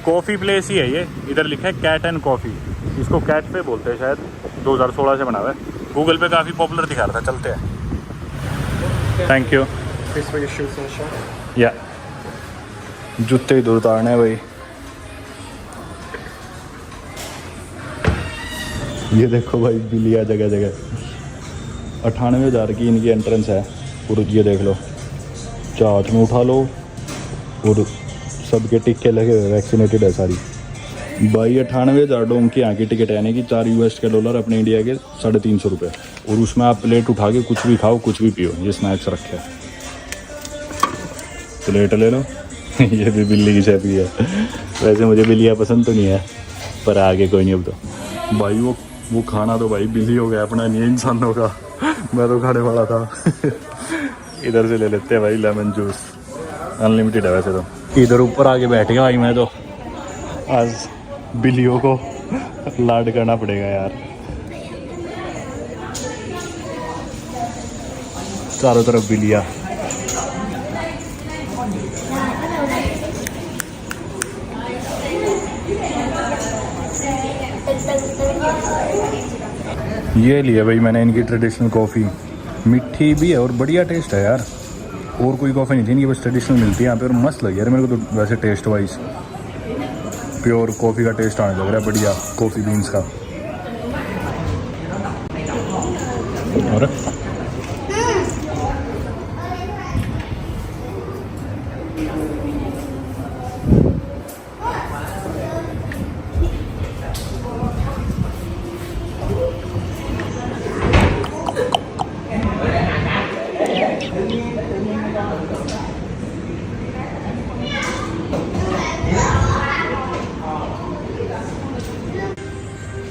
कॉफ़ी प्लेस ही है ये। इधर लिखा है कैट एंड कॉफ़ी, इसको कैट पे बोलते हैं शायद, 2016 से बना हुआ है। गूगल पे काफ़ी पॉपुलर दिखा रहा था। चलते हैं। Thank you. या जूते ही दूर उतारने हैं भाई। ये देखो भाई बिल्लियाँ जगह जगह। 98,000 की इनकी एंट्रेंस है। और ये देख लो, चार्ज में उठा लो और सबके टिक्के लगे हुए, वैक्सीनेटेड है सारी। भाई 98,000 डोंग की यहाँ की टिकट, यानी कि $4 अपने इंडिया के 350 रुपये। और उसमें आप प्लेट उठा के कुछ भी खाओ, कुछ भी पियो। ये स्नैक्स रखे हैं, प्लेट ले लो। ये भी बिल्ली की शेप ही है। वैसे मुझे बिल्लियाँ पसंद तो नहीं है, पर आगे कोई नहीं। अब तो भाई वो खाना तो भाई बिल्ली हो गया, अपना नहीं है इंसानों का। मैं तो खाने वाला था। इधर से ले लेते हैं भाई लेमन जूस, अनलिमिटेड है वैसे तो। इधर ऊपर आके बैठ गया भाई मैं तो। आज बिल्लियों को लाड करना पड़ेगा यार। चारों तरफ बिल्लियाँ। ये लिए भाई मैंने इनकी ट्रेडिशनल कॉफ़ी, मीठी भी है और बढ़िया टेस्ट है यार। और कोई कॉफ़ी नहीं थी इनकी, बस ट्रेडिशनल मिलती है यहाँ पे और मस्त लगी यार मेरे को तो। वैसे टेस्ट वाइज प्योर कॉफ़ी का टेस्ट आने लग रहा है, बढ़िया कॉफ़ी बीन्स का। और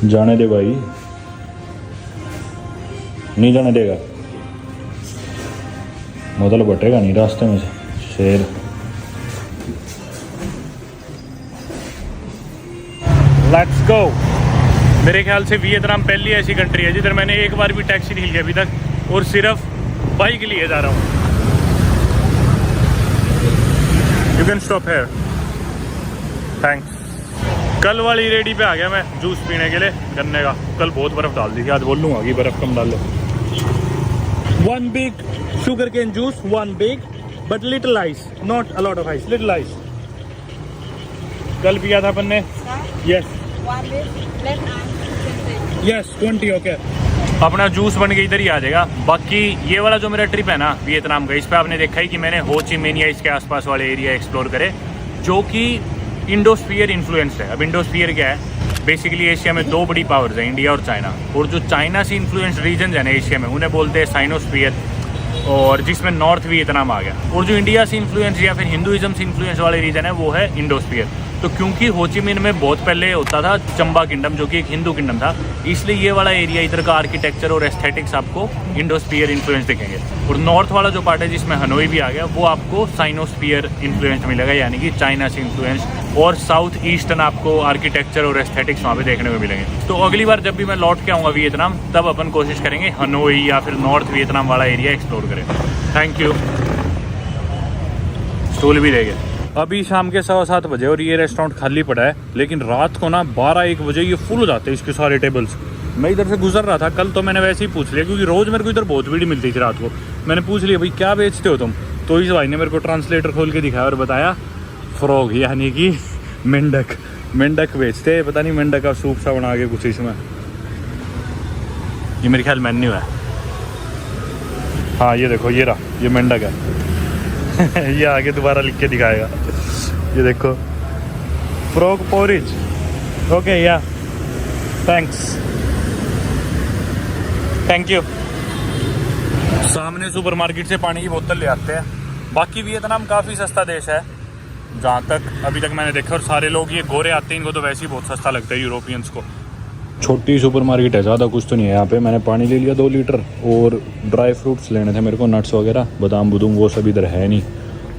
जाने दे भाई, नहीं जाने देगा, मतलब बटेगा नहीं रास्ते में से शेर। Let's go. मेरे ख्याल से वियतनाम पहली ऐसी कंट्री है जिधर मैंने एक बार भी टैक्सी नहीं ली अभी तक, और सिर्फ बाइक लिए जा रहा हूँ। You can stop here, thanks. कल वाली रेडी पे आ गया मैं जूस पीने के लिए गन्ने का। कल बहुत बर्फ़ डाल दी थी, आज बोल लूँगा कि बर्फ़ कम डाल ले। 1 big sugarcane juice, 1 big, but little ice, not a lot of ice, little ice. कल पिया था अपन ने। Yes. 1 big, less ice. Yes, 20, okay. अपना जूस बन के इधर ही आ जाएगा। बाकी ये वाला जो मेरा ट्रिप है ना वियतनाम का, इस पर आपने देखा ही कि मैंने हो ची मिन्ह या इसके आसपास वाले एरिया एक्सप्लोर करे, जो कि इंडोस्फीयर इन्फ्लुएंस्ड है। अब इंडोस्फीयर क्या है? बेसिकली एशिया में 2 बड़ी पावर्स हैं, इंडिया और चाइना। और जो चाइना से इन्फ्लुएंस्ड रीजन है ना एशिया में, उन्हें बोलते हैं साइनोस्फीयर, और जिसमें नॉर्थ वियतनाम आ गया। और जो इंडिया से इन्फ्लुएंस या फिर हिंदुइज्म से इन्फ्लुएंस वाले रीजन है वो है इंडोस्फीयर। तो क्योंकि हो ची मिन्ह में बहुत पहले होता था चंबा किंगडम, जो कि एक हिंदू किंगडम था, इसलिए ये वाला एरिया इधर का आर्किटेक्चर और एस्थेटिक्स आपको इंडोस्फीयर इन्फ्लुएंस दिखेंगे। और नॉर्थ वाला जो पार्ट है जिसमें हनोई भी आ गया, वो आपको साइनोस्फीयर इन्फ्लुएंस मिलेगा, यानी कि चाइना से इन्फ्लुएंस। और साउथ ईस्टर्न आपको आर्किटेक्चर और एस्थेटिक्स वहाँ पे देखने को मिलेंगे। तो अगली बार जब भी मैं लौट के आऊँगा वियतनाम, तब अपन कोशिश करेंगे हनोई या फिर नॉर्थ वियतनाम वाला एरिया एक्सप्लोर करें। Thank you. स्टूल भी देंगे। अभी शाम के 7:15 बजे और ये रेस्टोरेंट खाली पड़ा है, लेकिन रात को ना 12-1 बजे ये फुल हो जाते हैं इसके सारे टेबल्स। मैं इधर से गुजर रहा था कल, तो मैंने वैसे ही पूछ लिया, क्योंकि रोज़ मेरे को इधर बहुत भीड़ मिलती थी रात को। मैंने पूछ लिया भाई क्या बेचते हो तुम, तो इस भाई ने मेरे को ट्रांसलेटर खोल के दिखाया और बताया फ्रॉग, यानी कि मेंढक। मेंढक बेचते हैं, पता नहीं मेंढक का सूप सा बना के कुछ इसमें। ये मेरे ख्याल मेन्यू है। हाँ ये देखो, ये रहा, ये मेंढक है। ये आगे दोबारा लिख के दिखाएगा। ये देखो, फ्रॉग पोरिज। ओके या थैंक्स, थैंक यू। सामने सुपरमार्केट से पानी की बोतल ले आते हैं। बाकी वियतनाम काफ़ी सस्ता देश है, जहाँ तक अभी तक मैंने देखा, और सारे लोग ये गोरे आते हैं, इनको तो वैसे ही बहुत सस्ता लगता है यूरोपियंस को। छोटी सुपरमार्केट है, ज़्यादा कुछ तो नहीं है यहाँ पे। मैंने पानी ले लिया 2 लीटर और ड्राई फ्रूट्स लेने थे मेरे को, नट्स वगैरह, बादाम बुदूम, वो सब इधर है नहीं।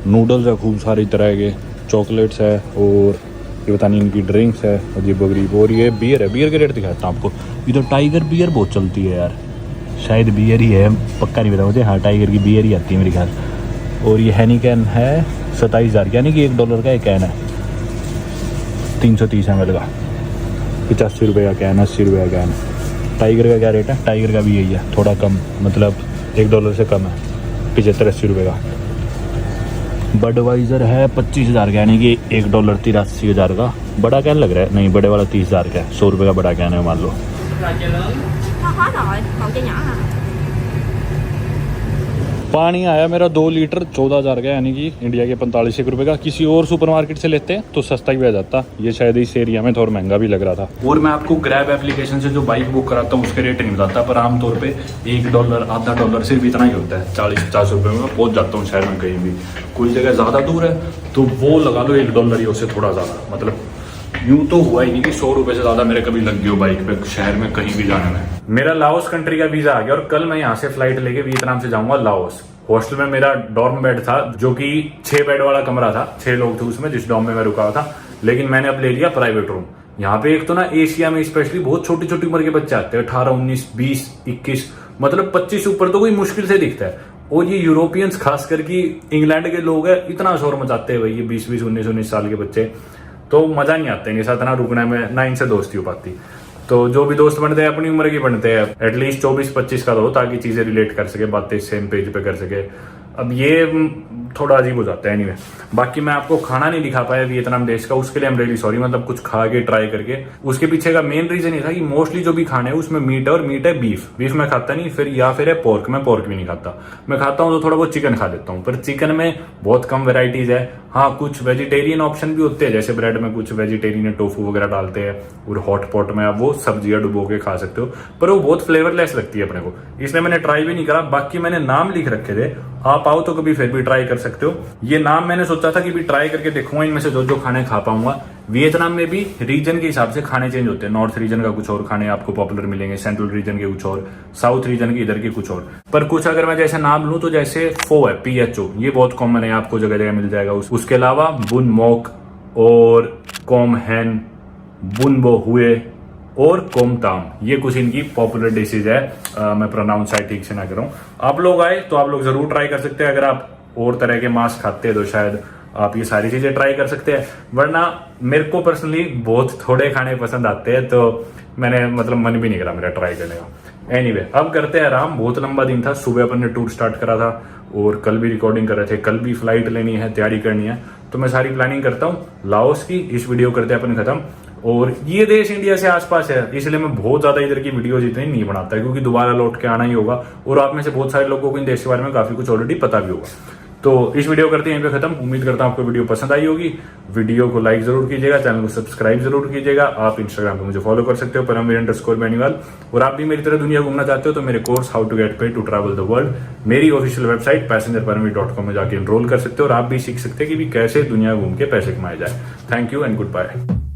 नूडल्स है खूब सारी तरह के, चॉकलेट्स है, और ये पता नहीं इनकी ड्रिंक्स है अजीब गरीब, और ये बियर है। बियर के रेट दिखाता हूँ आपको। इधर टाइगर बियर बहुत चलती है यार, शायद बियर ही है, पक्का नहीं पता मुझे। हाँ, टाइगर की बियर ही आती है मेरे ख्याल। और ये हैनिकन है 27,000, यानी कि $1 का एक कैन है, 330 ml का, 85 रुपये का कैन, 80 रुपये का कैन। टाइगर का क्या रेट है? टाइगर का भी यही है, थोड़ा कम, मतलब $1 से कम है, 75-80 रुपये का। बडवाइज़र है 25,000 का, यानी कि $1 83,000 का। बड़ा कैन लग रहा है, नहीं बड़े वाला 30,000 का है, 100 रुपये का बड़ा कैन है मान लो। पानी आया मेरा 2 लीटर 14,000 का, यानी कि इंडिया के 45 रुपये का। किसी और सुपरमार्केट से लेते हैं तो सस्ता ही आ जाता, ये शायद इस एरिया में थोड़ा महंगा भी लग रहा था। और मैं आपको ग्रैब एप्लीकेशन से जो बाइक बुक कराता हूँ उसके रेट नहीं बताता, पर आमतौर पे $1 आधा $1 सिर्फ इतना ही होता है। 40-50 रुपये में पहुँच जाता हूँ शहर में कहीं भी। कोई जगह ज़्यादा दूर है तो वो लगा लो $1 ही, उससे थोड़ा ज़्यादा, मतलब यूं तो हुआ ही नहीं कि 100 रुपये से ज़्यादा मेरे कभी लग गया बाइक पे शहर में कहीं भी जाने में। मेरा लाओस कंट्री का वीज़ा आ गया और कल मैं यहाँ से फ्लाइट लेके वियतनाम से जाऊँगा लाओस। हॉस्टल में मेरा डॉर्म बेड था, जो कि 6 बेड वाला कमरा था, 6 लोग थे उसमें जिस डॉर्म में मैं रुका था, लेकिन मैंने अब ले लिया प्राइवेट रूम। यहाँ पे एक तो ना एशिया में स्पेशली बहुत छोटी छोटी उम्र के बच्चे आते हैं, 18, 19, 20, 21, मतलब 25 ऊपर तो कोई मुश्किल से दिखता है। और ये यूरोपियंस खास करके इंग्लैंड के लोग हैं, इतना शोर मचाते हैं भाई, ये 20-20, 19-19 साल के बच्चे, तो मजा नहीं आता इनके साथ ना रुकने में, ना इनसे दोस्ती हो पाती। तो जो भी दोस्त बनते हैं अपनी उम्र के बनते हैं, एटलीस्ट 24-25 का तो हो, ताकि चीजें रिलेट कर सके, बातें सेम पेज पे कर सके। अब ये थोड़ा अजीब हो जाता है। एनीवे, बाकी मैं आपको खाना नहीं दिखा पाया वियतनाम देश का, उसके लिए आई एम रियली सॉरी। मतलब कुछ खा के ट्राई करके, उसके पीछे का मेन रीजन ये था कि मोस्टली जो भी खाने हैं उसमें मीट है, और मीट है बीफ मैं खाता नहीं, फिर या फिर है पोर्क, मैं पोर्क भी नहीं खाता। मैं खाता हूँ तो थोड़ा बहुत चिकन खा लेता हूँ, पर चिकन में बहुत कम वेराइटीज है। हाँ, कुछ वेजिटेरियन ऑप्शन भी होते हैं, जैसे ब्रेड में कुछ वेजिटेरियन टोफू वगैरह डालते हैं, और हॉट पॉट में आप वो सब्जियां डुबो के खा सकते हो, पर वो बहुत फ्लेवरलेस लगती है अपने को, इसलिए मैंने ट्राई भी नहीं करा। बाकी मैंने नाम लिख रखे थे, आप आओ तो कभी फिर भी ट्राई कर सकते हो। ये नाम मैंने सोचा था कि भी ट्राई करके देखूंगा, इनमें से जो जो खाने खा पाऊंगा। वियतनाम में भी रीजन के हिसाब से खाने चेंज होते हैं। नॉर्थ रीजन का कुछ और खाने आपको पॉपुलर मिलेंगे, सेंट्रल रीजन के कुछ और, साउथ रीजन के इधर के कुछ और। पर कुछ अगर मैं जैसे नाम लूं तो जैसे फो है, PHO, ये बहुत कॉमन है, आपको जगह जगह मिल जाएगा। उसके अलावा बुन मोक और कोम हैन, बुन बो हुए और कोमताम, ये कुछ इनकी पॉपुलर डिशेज है। मैं प्रोनाउंस शायद ठीक से ना करूं। आप लोग आए तो आप लोग जरूर ट्राई कर सकते हैं। अगर आप और तरह के मांस खाते हैं तो शायद आप ये सारी चीजें ट्राई कर सकते हैं, वरना मेरे को पर्सनली बहुत थोड़े खाने पसंद आते हैं, तो मैंने मतलब मन भी नहीं करा मेरा ट्राई करने का। एनीवे, अब करते हैं आराम। बहुत लंबा दिन था, सुबह अपन ने टूर स्टार्ट करा था और कल भी रिकॉर्डिंग कर रहे थे, कल भी फ्लाइट लेनी है, तैयारी करनी है, तो मैं सारी प्लानिंग करता हूँ लाओस की। इस वीडियो करते हैं अपन खत्म। और ये देश इंडिया से आसपास है, इसलिए मैं बहुत ज्यादा इधर की वीडियोज इतनी नहीं बनाता है, क्योंकि दोबारा लौट के आना ही होगा, और आप में से बहुत सारे लोगों को इन देश के बारे में काफी कुछ ऑलरेडी पता भी होगा। तो इस वीडियो करते हैं यहीं पे खत्म। उम्मीद करता हूं आपको वीडियो पसंद आई होगी। वीडियो को लाइक जरूर कीजिएगा, चैनल को सब्सक्राइब जरूर कीजिएगा। आप इंस्टाग्राम पे मुझे फॉलो कर सकते हो, परमवीर_बेनीवाल। और आप भी मेरी तरह दुनिया घूमना चाहते हो तो मेरे course how to get paid to travel the world, मेरी ऑफिशियल वेबसाइट passengerpermit.com में जाके एनरोल कर सकते हो, और आप भी सीख सकते हैं कि भी कैसे दुनिया घूम के पैसे कमाए जाए। Thank you and good bye.